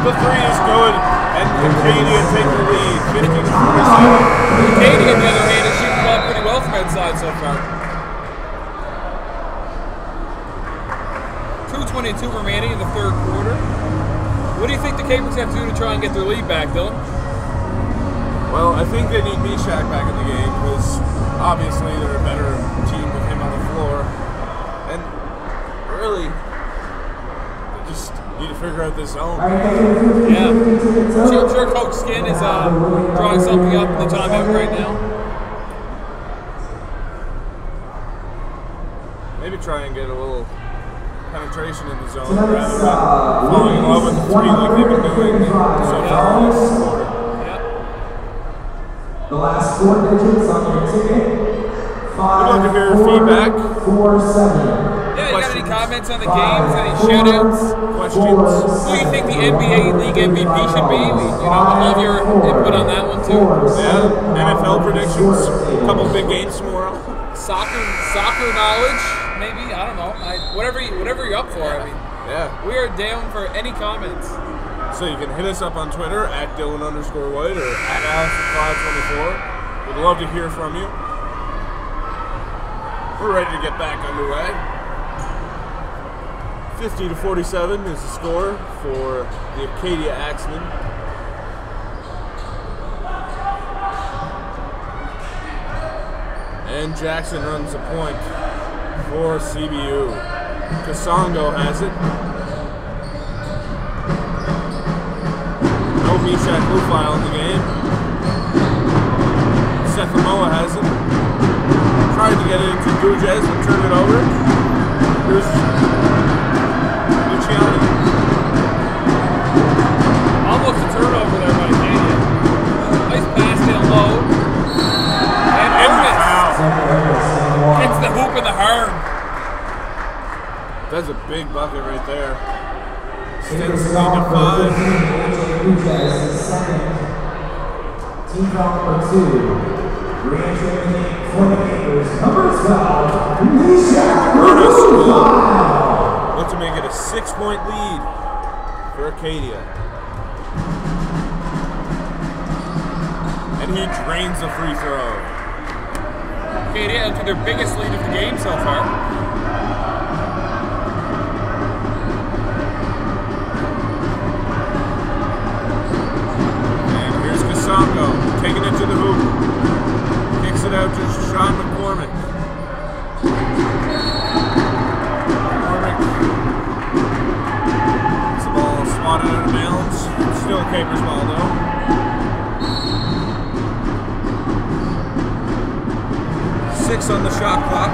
The three is good. And Acadia take the lead. 50 to 47. Acadia, on the other hand, is shooting the ball pretty well from outside so far. 2:22 remaining in the third quarter. What do you think the Capers have to do to try and get their lead back, Dylan? Well, I think they need Mishak back in the game because obviously they're a better team with him on the floor. And really, they just need to figure out this zone. Yeah. I'm sure Coach Skin is drawing something up in the timeout right now. Maybe try and get a little penetration in the zone rather than falling in love with the three like they've been doing so far this quarter. The last four digits on your ticket. We'd love to hear your feedback. 547. Yeah, you got any comments on the games? Any shoutouts? Questions? Who do you think the NBA League MVP should be? I'd love your input on that one too. Yeah, NFL predictions. A couple big games tomorrow. Soccer knowledge, maybe. I don't know. Whatever you're up for. I mean, Yeah. we are down for any comments. So you can hit us up on Twitter at Dylan_White or at Alex524. We'd love to hear from you. We're ready to get back underway. 50 to 47 is the score for the Acadia Axemen. And Jackson runs a point for CBU. Kasongo has it. No Mishak Lufile in the game. Seth Moa has it. Tried to get it into Gujez and turn it over. Here's Luciani. Almost a turnover there by Acadia. Nice pass down low. And Ernest hits the hoop in the hard. That's a big bucket right there. Extends the lead to 5. Team foul number 2. Re-entering for the Capers. Number 12, Mishak Lufile. Look to make it a 6-point lead for Acadia. And he drains the free throw. Acadia into their biggest lead of the game so far. Kasongo taking it to the hoop. Kicks it out to Sean McCormick. Gets the ball swatted out of bounds. Still Capers ball though. Six on the shot clock.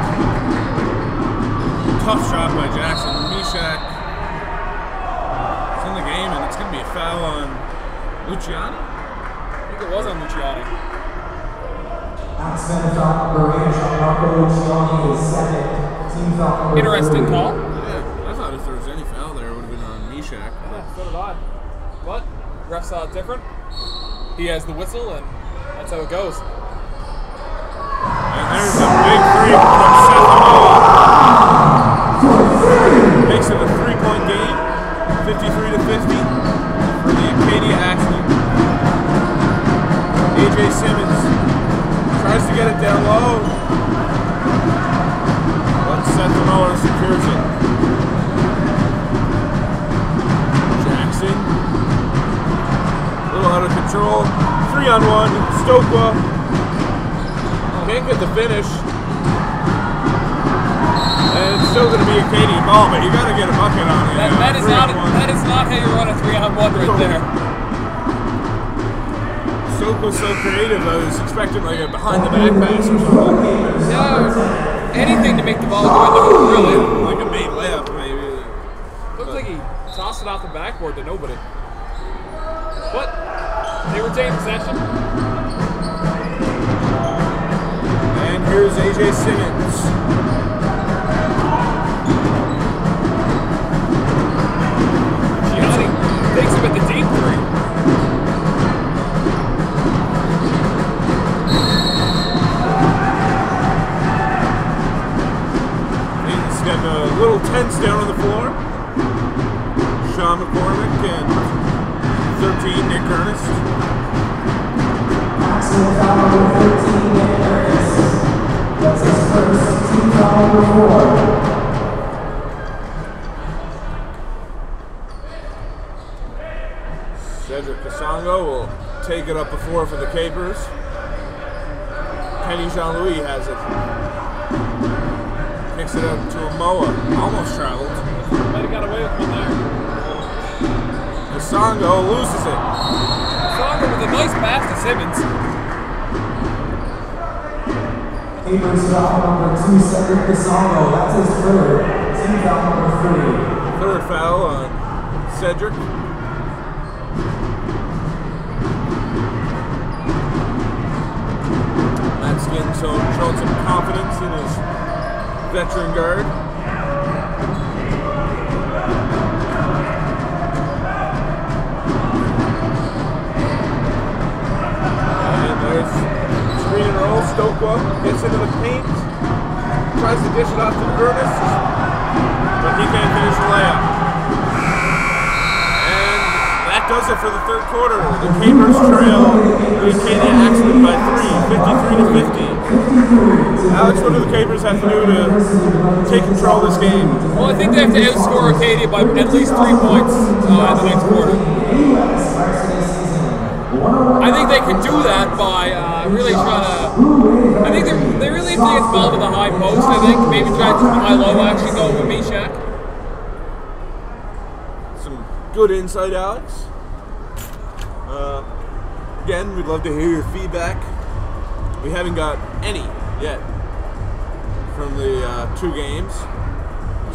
Tough shot by Jackson. Mishak is in the game and it's going to be a foul on Luciani. It was on Luciani. Axemen foul number 8, Marco Luciani is second. Team foul number 3. Interesting call. Yeah, I thought if there was any foul there, it would have been on Mishak. Yeah, so did I. But ref saw it different. He has the whistle, and that's how it goes. And there's a big three from Seth Moa. Makes it a 3-point game, 53 to 50 for the Acadia Axemen. AJ Simmons tries to get it down low, but Seth Moa secures it. Jackson, a little out of control. 3-on-1, Stokewell. Can't get the finish. And it's still going to be Acadia ball, but you got to get a bucket on it. That is not how you run a 3-on-1 right there. Was so creative, I was expecting like a behind the back pass or something. Yeah, anything to make the ball go in the hoop, really. Like a made layup, maybe. Looked like he tossed it off the backboard to nobody. But they retain possession. And here's AJ Simmons. Gianni takes him at the deep three. He's getting a little tense down on the floor. Sean McCormick and 13, Nick Ernest. Maximum foul number 13, Nick Ernest. That's his first team foul number 4. Cedric Casongo will take it up the floor for the Capers. Kenny Jean-Louis has it. Kicks it up to a Moa. Almost traveled. Might have got away with one there. Casongo loses it. Casongo with a nice pass to Simmons. Capers foul number 2, Cedric Casongo. That's his third. Team foul number 3. Third foul on Cedric. Matt Skin showing some confidence in his veteran guard. And there's screen and roll. Stokewell gets into the paint, tries to dish it off to Ernest, but he can't finish the layup. And that does it for the third quarter. The Capers trail the Acadia Axemen by 3, 53 to 50. Alex, what do the Capers have to do to take control of this game? Well, I think they have to outscore Acadia by at least 3 points in the next quarter. I think they can do that by really trying to. I think they really have to get the ball to the high post. I think maybe try to high-low action go with Meshach. Some good insight, Alex. Again, we'd love to hear your feedback. We haven't got any yet from the 2 games,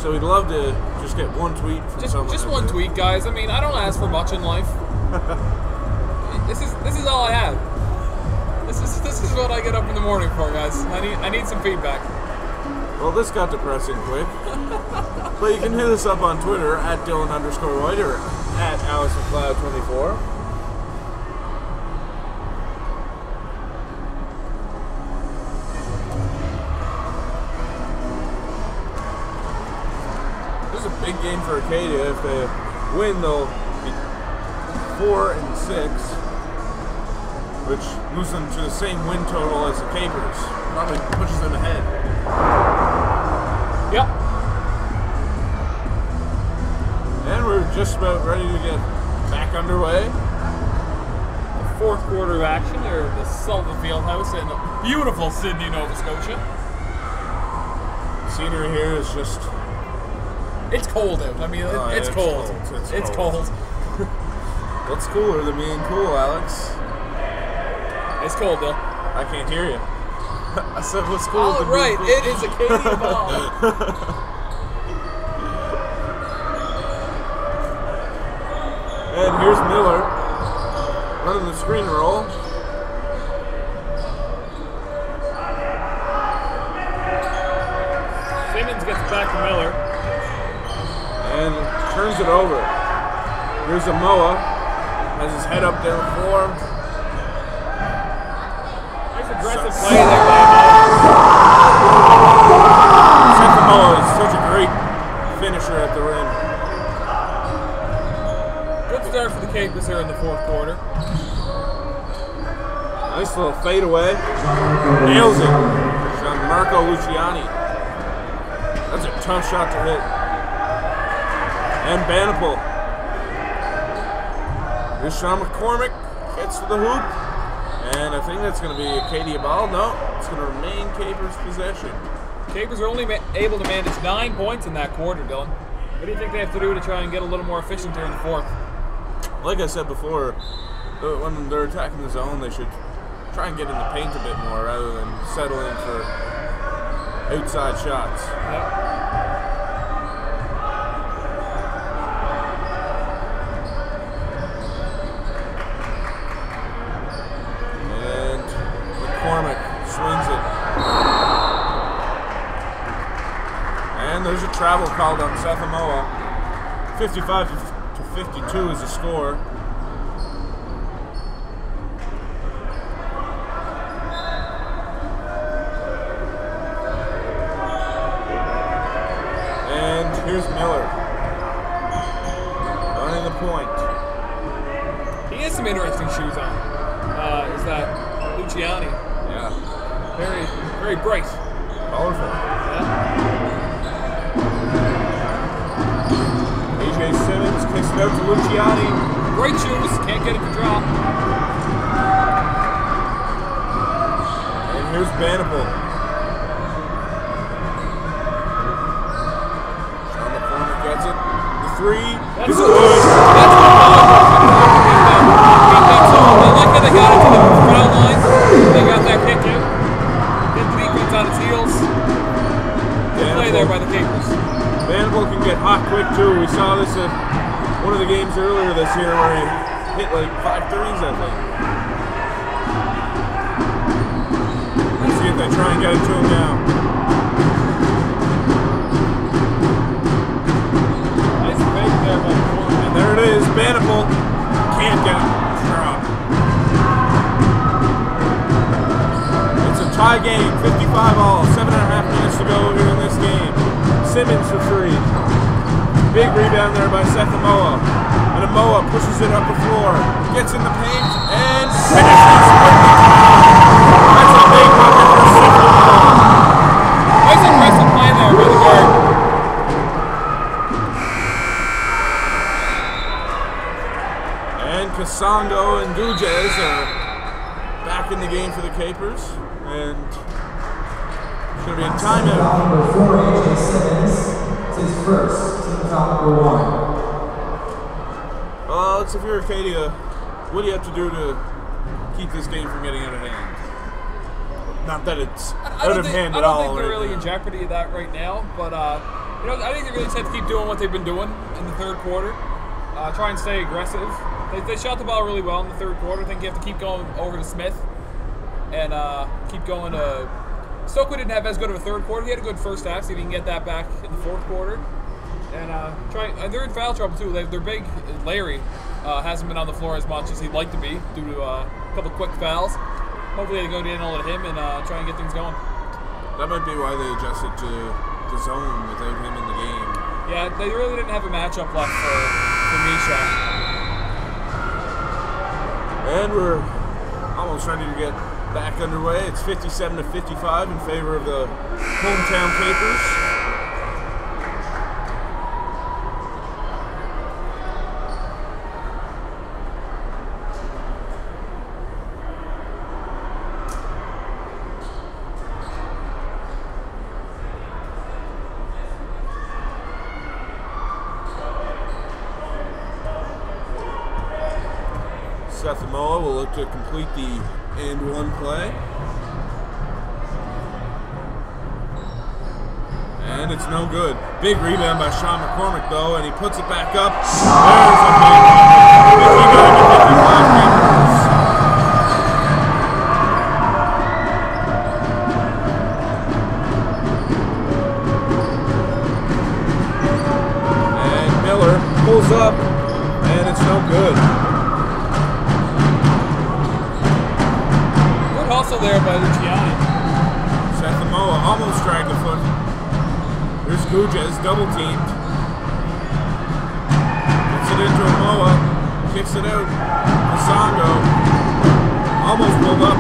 so we'd love to just get one tweet from someone. Just one tweet, guys. I mean, I don't ask for much in life. This is all I have. This is what I get up in the morning for, guys. I need some feedback. Well, this got depressing quick. But you can hit us up on Twitter at Dylan_White or at AllisonCloud24. This is a big game for Acadia. If they win, they'll be 4-6. Which moves them to the same win total as the Capers. Probably pushes them ahead. Yep. And we're just about ready to get back underway. The fourth quarter of action here at the Sullivan Fieldhouse in beautiful Sydney, Nova Scotia. Scenery here is just... It's cold out. I mean, it's cold. It's cold. What's cooler than being cool, Alex? It's cold, Bill. I can't hear you. I said what's cool Oh, than right. being cool? It is Acadia ball. And here's Miller running the screen roll. Simmons gets back to Miller. And turns it over. Here's a Moa. Has his head up there the floor. Nice aggressive play there by Moa is such a great finisher at the rim. Good start for the Capers here in the fourth quarter. Nice little fade away. Nails it. Gianmarco Luciani. That's a tough shot to hit. And Banapple. Here's Sean McCormick. Gets to the hoop. And I think that's going to be Acadia ball. No, it's going to remain Capers' possession. Capers are only able to manage 9 points in that quarter, Dylan. What do you think they have to do to try and get a little more efficient here in the fourth? Like I said before, when they're attacking the zone, they should try and get in the paint a bit more rather than settling for outside shots. Yep. McCormick swings it. And there's a travel called on Seth Amoa. 55 to 52 is the score. And here's Miller. Running the point. He has some interesting shoes on. Is that Luciani? Yeah. Very, very bright. Powerful. Yeah. AJ Simmons kicks it out to Luciani. Great shoes. Can't get it to drop. And here's Vanderbilt. Sean McCormick gets it. The three is good. That's good. I like how they got it to the foul line. They got that kick in. Get the defense on its heels. Good play there by the Capers. Vanderbilt can get hot quick too. We saw this at one of the games earlier this year where he hit like 5 threes, I think. Let's see if they try and get it to him now. Nice fake there by the corner. And there it is. Vanderbilt can't get it. Tie game, 55 all, 7.5 minutes to go here in this game. Simmons for three. Big rebound there by Seth Amoa. And Amoa pushes it up the floor, gets in the paint, and finishes with the tie. That's a big bucket for Seth Amoa. Nice aggressive play there by the guard. And Casando and Gujez are back in the game for the Capers. And it's going to be a timeout. Foul number 4, AJ Simmons. It's his first. Team foul number 1. Well, it's if you're Acadia, what do you have to do to keep this game from getting out of hand? Not that it's out of hand at all. I don't think they're really in jeopardy of that right now, but you know, I think they really just have to keep doing what they've been doing in the third quarter. Try and stay aggressive. They shot the ball really well in the third quarter. I think you have to keep going over to Smith. And keep going to... Stokely didn't have as good of a third quarter. He had a good first half, so he didn't get that back in the fourth quarter. And they're in foul trouble, too. They're big. Larry hasn't been on the floor as much as he'd like to be due to a couple quick fouls. Hopefully they go down all at him and try and get things going. That might be why they adjusted to the zone without him in the game. Yeah, they really didn't have a matchup left for Misha. And we're almost ready to get back underway. It's 57 to 55 in favor of the hometown Capers. Seth Amoa will look to complete the and one play. And it's no good. Big rebound by Sean McCormick, though, and he puts it back up. There's a big 59 to 55 Capers. And Miller pulls up, and it's no good. Also there by Luciani. Seth Amoa almost dragged the foot. There's Gujez, double teamed. Gets it into Amoa, kicks it out. Casando almost pulled up.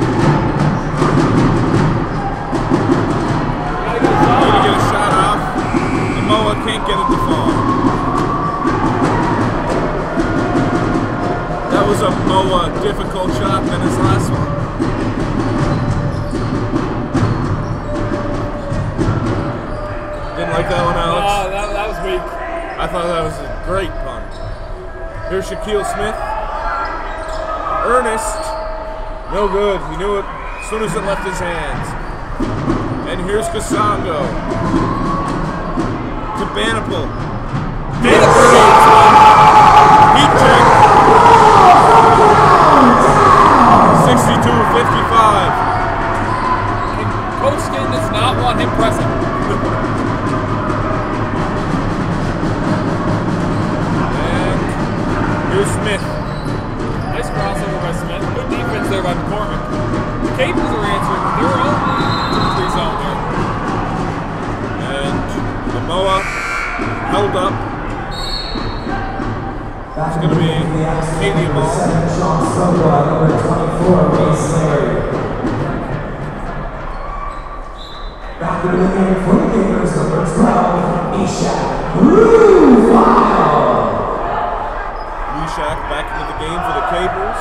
Need to get a shot off. Amoa can't get it to fall. That was a Amoa difficult shot than his last one. Didn't like that one, Alex? Oh, that was weak. I thought that was a great punt. Here's Shaquille Smith. Ernest. No good. He knew it as soon as it left his hands. And here's Casando. To Banapple. Banapple needs one. Heat check. 62-55. there by McCormick. The Capers are answering their own 2-3 zone there. And Moa held up. It's going to be Acadia ball. Number 24, Mace Larry. Back to the game for the Capers, number 12, Ishak. Foul! Ishak back into the game for the Capers.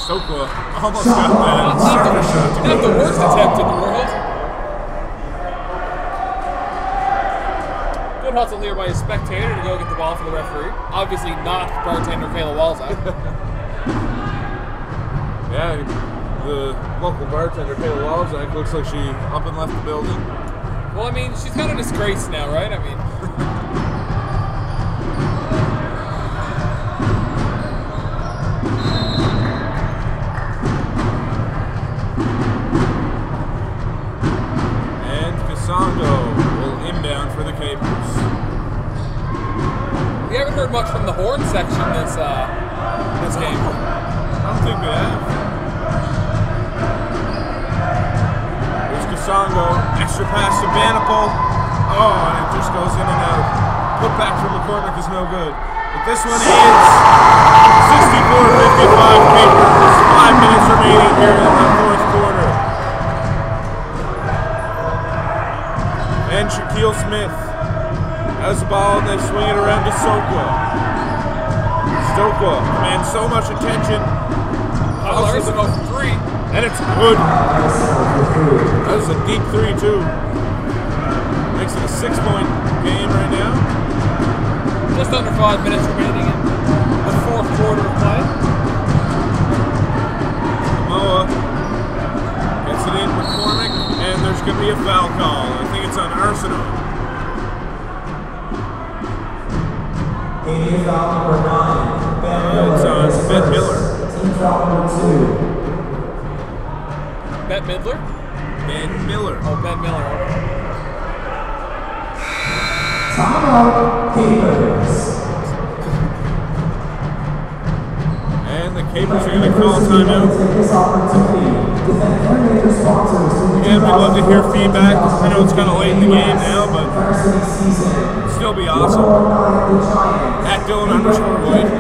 Sokwa almost got that. Not the worst attempt in the world. Good hustle here by a spectator to go get the ball for the referee. Obviously not bartender Kayla Walzak. Yeah, the local bartender, Kayla Walzak, looks like she up and left the building. Well, I mean, she's kind of disgraced now, right? I mean... will inbound for the Capers. We haven't heard much from the horn section this game. I don't think we have. Here's Kasongo. Extra pass to Banipal. Oh, and it just goes in and out. Put back from McCormick is no good. But this one is 64-55 Capers. 5 minutes remaining here in the fourth quarter. And Shaquille Smith has the ball and they swing it around to Sokwa. Sokwa commands so much attention. Larson off 3. And it's good. That was a deep 3 too. Makes it a 6-point game right now. Just under 5 minutes remaining in the fourth quarter of play. Moa gets it in McCormick, and there's going to be a foul call. I think it's on Arsenal. Foul number 9, Ben Miller. It's on Ben Miller. Team foul number 2. Ben Midler? Ben Miller. Oh, Ben Miller. Okay. Timeout, Capers. And the Capers are going to call timeout. Again, we'd love to hear feedback. I know it's kind of late in the game now, but it'd still be awesome. At Dylan_White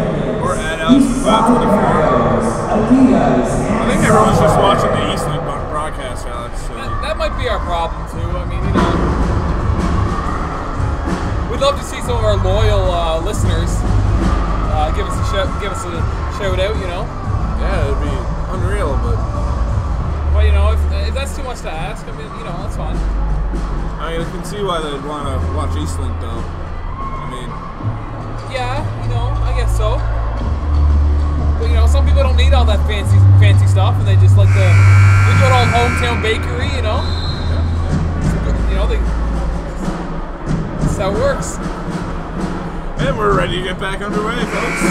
or at Alex24. I think everyone's just watching the Eastlink broadcast, Alex. So. That might be our problem too. I mean, you know, we'd love to see some of our loyal listeners give us a shout out. You know. Yeah, it'd be unreal, but you know, if that's too much to ask, I mean, you know, that's fine. I mean, I can see why they'd want to watch Eastlink, though. I mean, yeah, you know, I guess so. But you know, some people don't need all that fancy stuff, and they just like the good old hometown bakery, you know. You know, that's how it works. And we're ready to get back underway, folks.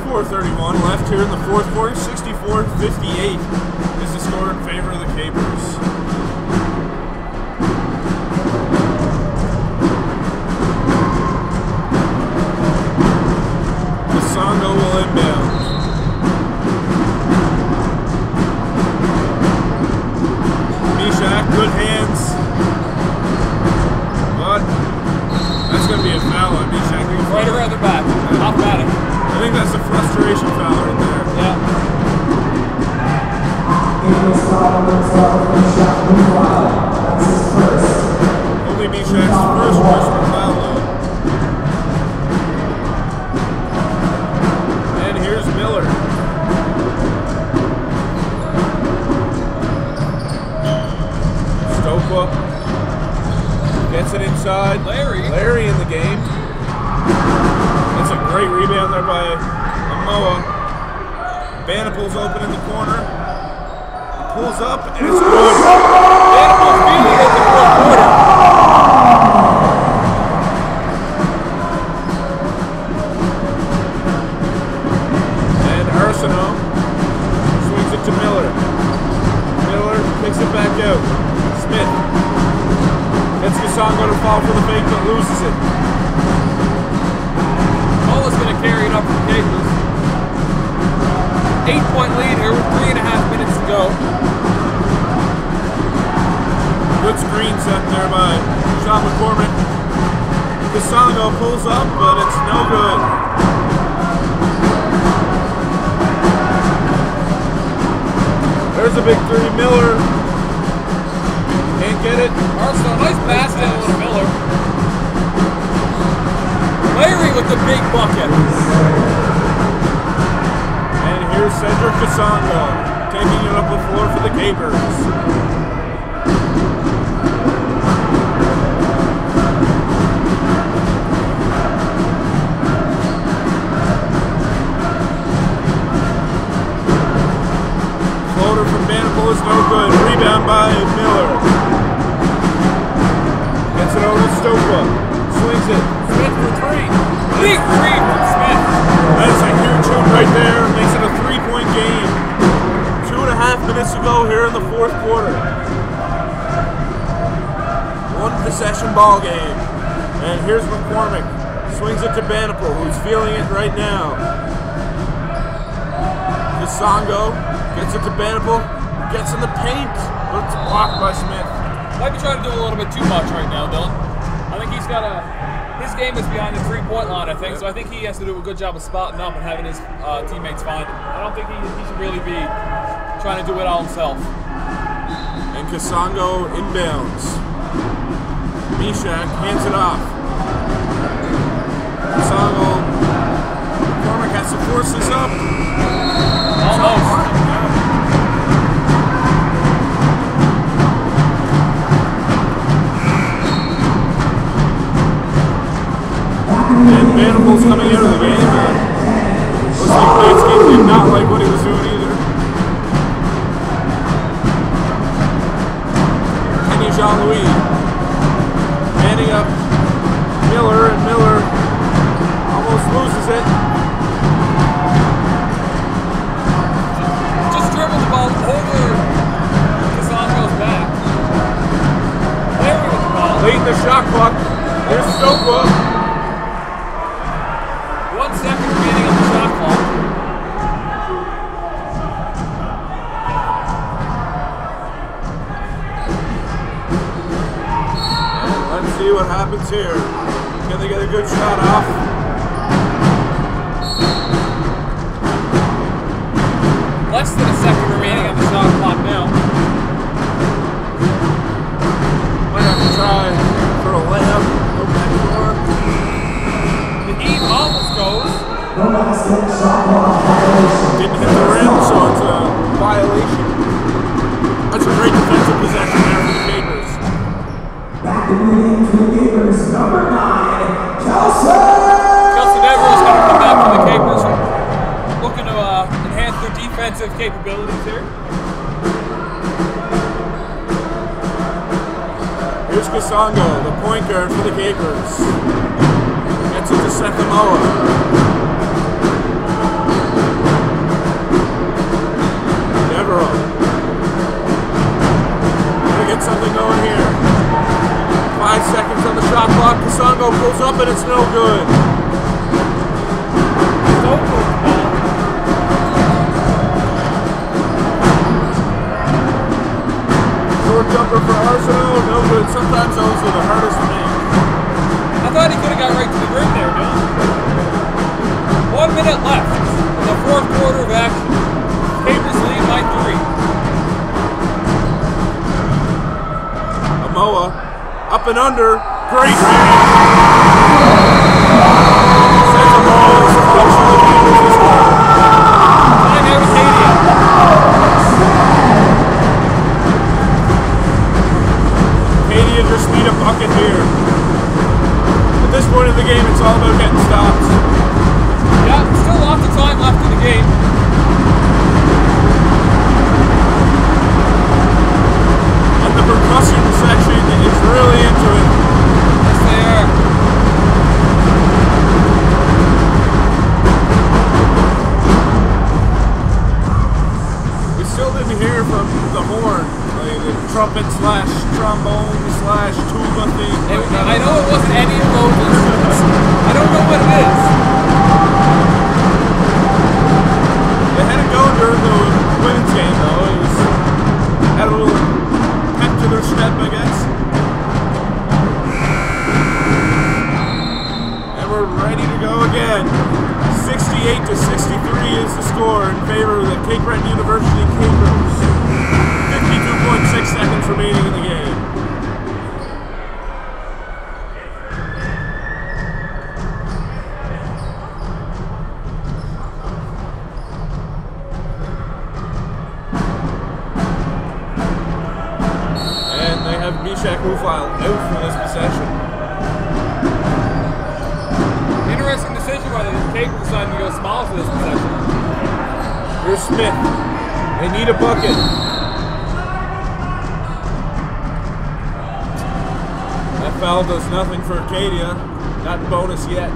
4:31 left here in the fourth quarter. 64-58 is the score in favor of the Capers. Kasongo will inbound. Mishak, good hands. But that's going to be a foul on Mishak. Right around the back. Automatic. I think that's a frustration foul right there. Yeah. Only Mishak's first personal foul though. And here's Miller. Stokwa gets it inside. Larry in the game. That's a great rebound there by Moa. Banipal's open in the corner. He pulls up and it's good. Banipal's feeling it in the fourth quarter. And Arsenault swings it to Miller. Miller picks it back out. Smith Casongo to fall for the fake, but loses it. Mola's going to carry it up for the Capers. 8-point lead here with 3.5 minutes to go. Good screen set there by Sean McCormick. Casongo pulls up, but it's no good. There's a big three. Miller can't get it. Arsenal, nice pass down to Miller. Larry with the big bucket. And here's Cedric Casongo taking it up the floor for the Capers. Floater from Vanderpool is no good. Rebound by Miller. Gets it over to Stopa. Swings it. Smith for three. Big three from Smith. That's a huge hoop right there. Makes it a 3-point game. 2.5 minutes to go here in the fourth quarter. One possession ball game. And here's McCormick. Swings it to Vanderpool, who's feeling it right now. Casongo gets it to Vanderpool. Gets in the paint, but it's blocked by Smith. Might be trying to do a little bit too much right now, Dylan. I think he's got his game is behind the 3-point line, I think, so I think he has to do a good job of spotting up and having his teammates find him. I don't think he should really be trying to do it all himself. And Casongo inbounds. Mishak hands it off. Casongo. McCormick has to force this up. Almost. And Vanderpool's coming out of the game. Looks like Mansky did not like what he was doing either. Kenny Jean-Louis manning up Miller, and Miller almost loses it. Just dribbled the ball over Casongo's back. Larry with the ball. Late in the shot clock. There's Stopa. 1 second remaining on the shot clock. And let's see what happens here. Can they get a good shot off? Less than a second remaining on the shot clock now. Might have to try for a layup. Go back door. The heat almost goes. Didn't hit the rim, so it's a violation. That's a great defensive possession there for the Capers. Back in the game for the Capers, number 9, Kelsey! Kelsey Devereaux's going to come back for the Capers, looking to enhance their defensive capabilities here. Here's Casongo, the point guard for the Capers. Gets it to Seth Amoa. Devereaux. Gonna get something going here. 5 seconds on the shot clock. Casongo pulls up and it's no good. Short jumper for Arsenault, no good. Sometimes those are the hardest to make. I thought he could have got right to the rim there, Dylan. 1 minute left in the fourth quarter of action. Capers lead by 3. Amoa up and under. Great finish. Sends the ball. Time out Acadia. Acadia just need a bucket here. At this point in the game, it's all about getting stops. Yeah, still lots of time left in the game. And the percussion section is really into it. Yes, they are. We still didn't hear from the horn, like the trumpet slash trombone slash tuba Tuba theme. I know it wasn't any of those. I don't know what it is. They had it going during the women's game, though. It was had a little pep to their step, I guess. And we're ready to go again. 68 to 63 is the score in favor of the Cape Breton University Capers. 52.6 seconds remaining in the game. Out for this possession. Interesting decision by the Capers deciding to go small for this possession. Here's Smith. They need a bucket. That foul does nothing for Acadia. Not bonus yet.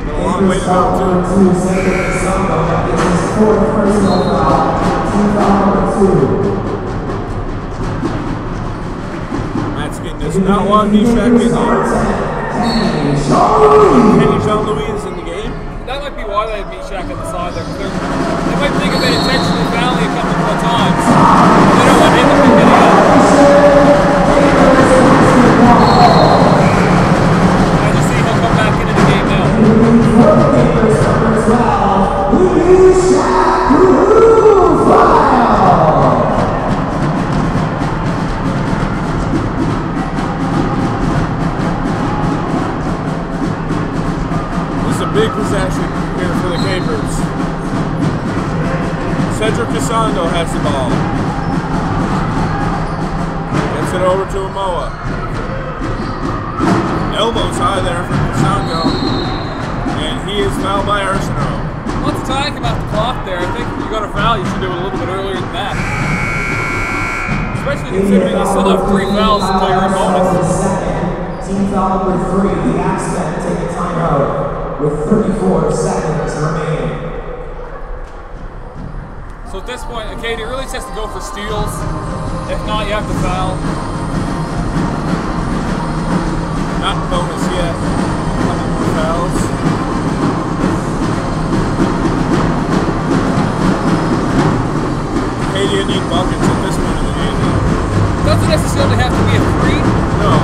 But a long way to go, too. Does not want Mishak in there. Kenny Jean-Louis is in the game. That might be why they had Mishak on the side there. They might think of it intentionally fouling a couple more times. They don't want him to pick it up. I just see he'll come back into the game now. Big possession here for the Capers. Cedric Casando has the ball. Gets it over to Amoa. Elbows high there for Casando. And he is fouled by Arsenault. Let's talk about the clock there. I think if you got a foul, you should do it a little bit earlier than that. Especially considering you still have 3 fouls to play your bonus. Team foul number 3, the Axemen take a timeout with 34 seconds remaining. So at this point, Acadia really just has to go for steals. If not, you have to foul. Not bonus yet. Couple more fouls. Acadia need buckets at this point in the game. Doesn't necessarily have to be a 3. No.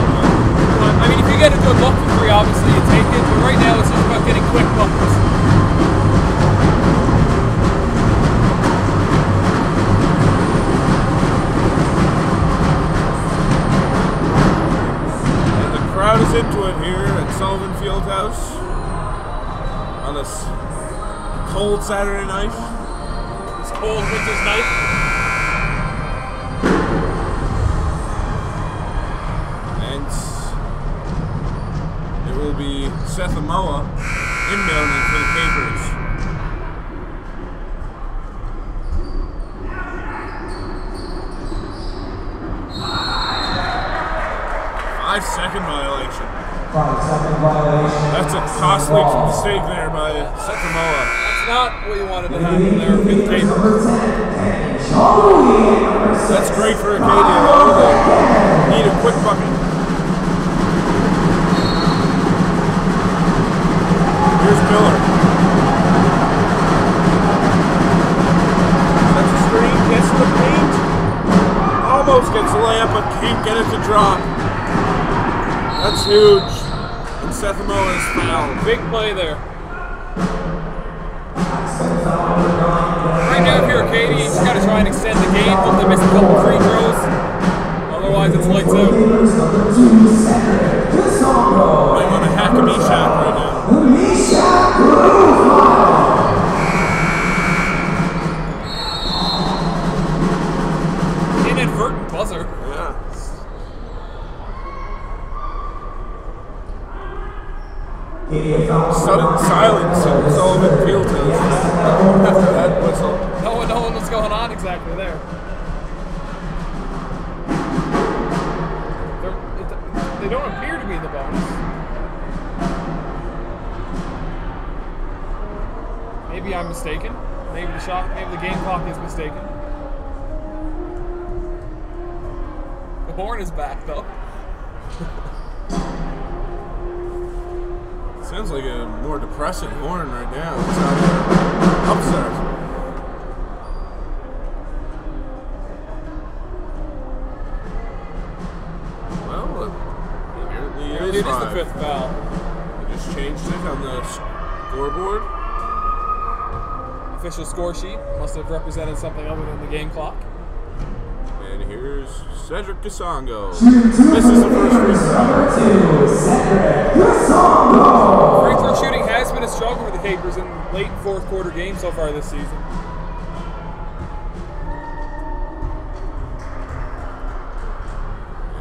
I mean, if you get a good look for 3, obviously you take it, but right now it's just about getting quick buckets. And the crowd is into it here at Sullivan Fieldhouse on this cold Saturday night. This cold winter's night. Will be Seth Amoa inbounding for the Capers. 5-second violation. 5-second violation. That's a costly mistake there by Seth Amoa. That's not what you wanted to happen there for the Capers. That's great for Acadia though. They need a quick bucket. Here's Miller. Sets a screen, gets to the paint. Almost gets the layup, but can't get it to drop. That's huge. And Seth Amoa is fouled. Big play there. Right now, if you're Acadia, you just got to try and extend the game. Hope they miss a couple free throws. Otherwise, it's lights out. Might want to hack a Mishak right now. Inadvertent buzzer. Yeah. Sudden silence at Sullivan Fieldhouse after that whistle. No one knows what's going on exactly there. They don't appear to be in the bonus. Maybe I'm mistaken. Maybe the game clock is mistaken. The horn is back though. Sounds like a more depressing horn right now. It's upstairs. Well, apparently it is It is the 5. 5th foul. They just changed it on the scoreboard. Official score sheet must have represented something other than the game clock. And here's Cedric Gasongo. This is the first free throw. Free throw shooting has been a struggle for the Capers in late 4th quarter games so far this season.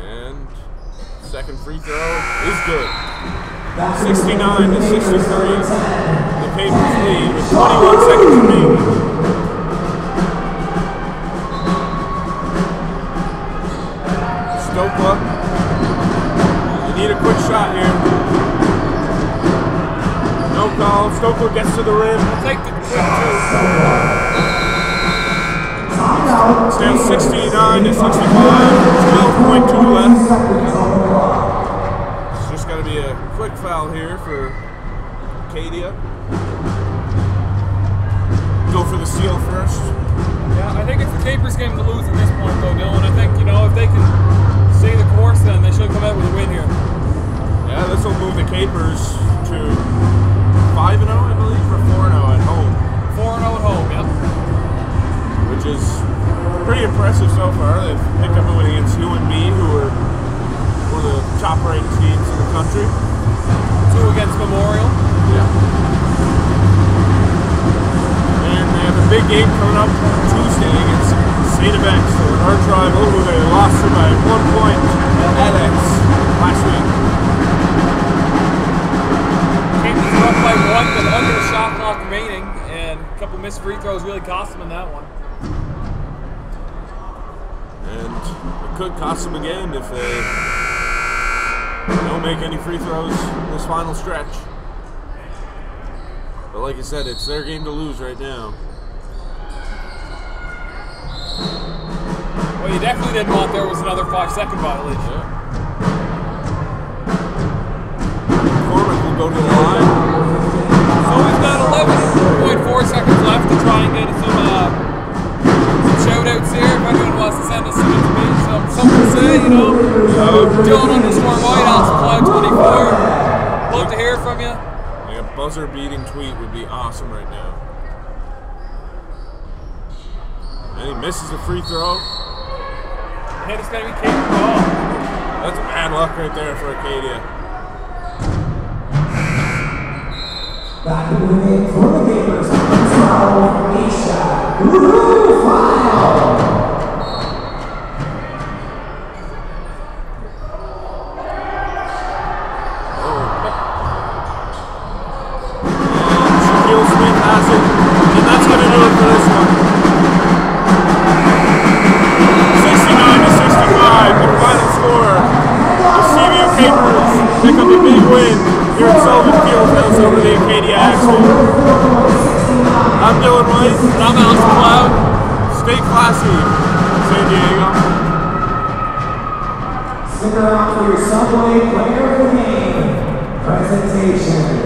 And second free throw is good. 69 to 63. The Capers lead with 21 seconds remaining. Stokla. You need a quick shot here. No call. Stokla gets to the rim. I'll take the quick two. It's down 69 to 65. 12.2 left. It's just got to be a quick foul here for Acadia. Go for the steal first. Yeah, I think it's the Capers' game to lose at this point, though, Dylan. I think, you know, if they can stay the course, then they should come out with a win here. Yeah, this will move the Capers to 5-0, I believe, or 4-0 at home. 4-0 at home, yep. Which is pretty impressive so far. They've picked up a win against UNB, who are one of the top-ranked teams in the country. 2 against Memorial. Yeah. And they have a big game coming up Tuesday against St. X, so an arch rival who they lost to by 1 point at X last week. Capers are up by 1 with under the shot clock remaining, and a couple missed free throws really cost them in that one. And it could cost them again if they don't make any free throws in this final stretch. But like I said, it's their game to lose right now. What you definitely didn't want there was another 5-second violation. Yeah. Cormac will go to the line. So we've got 11.4 seconds left to try and get some shout-outs here. If anyone wants to send us some information, something to say, you know. Dylan_White, AlsCloud24. Love to hear from you. Yeah, buzzer-beating tweet would be awesome right now. And he misses the free throw. And it's going to be Cape ball. That's bad luck right there for Acadia. Back in the game for the Capers. Foul, Misha. Woohoo! Foul! Shaquille Smith has it, and that's going to do it for this one. 69 to 65, the final score. The CVU Capers pick up a big win here at Sullivan Fieldhouse over the Acadia Axel. I'm Dylan White. And I'm AlsCloud. Stay classy, San Diego. Stick around for your Subway Player of the Game presentation.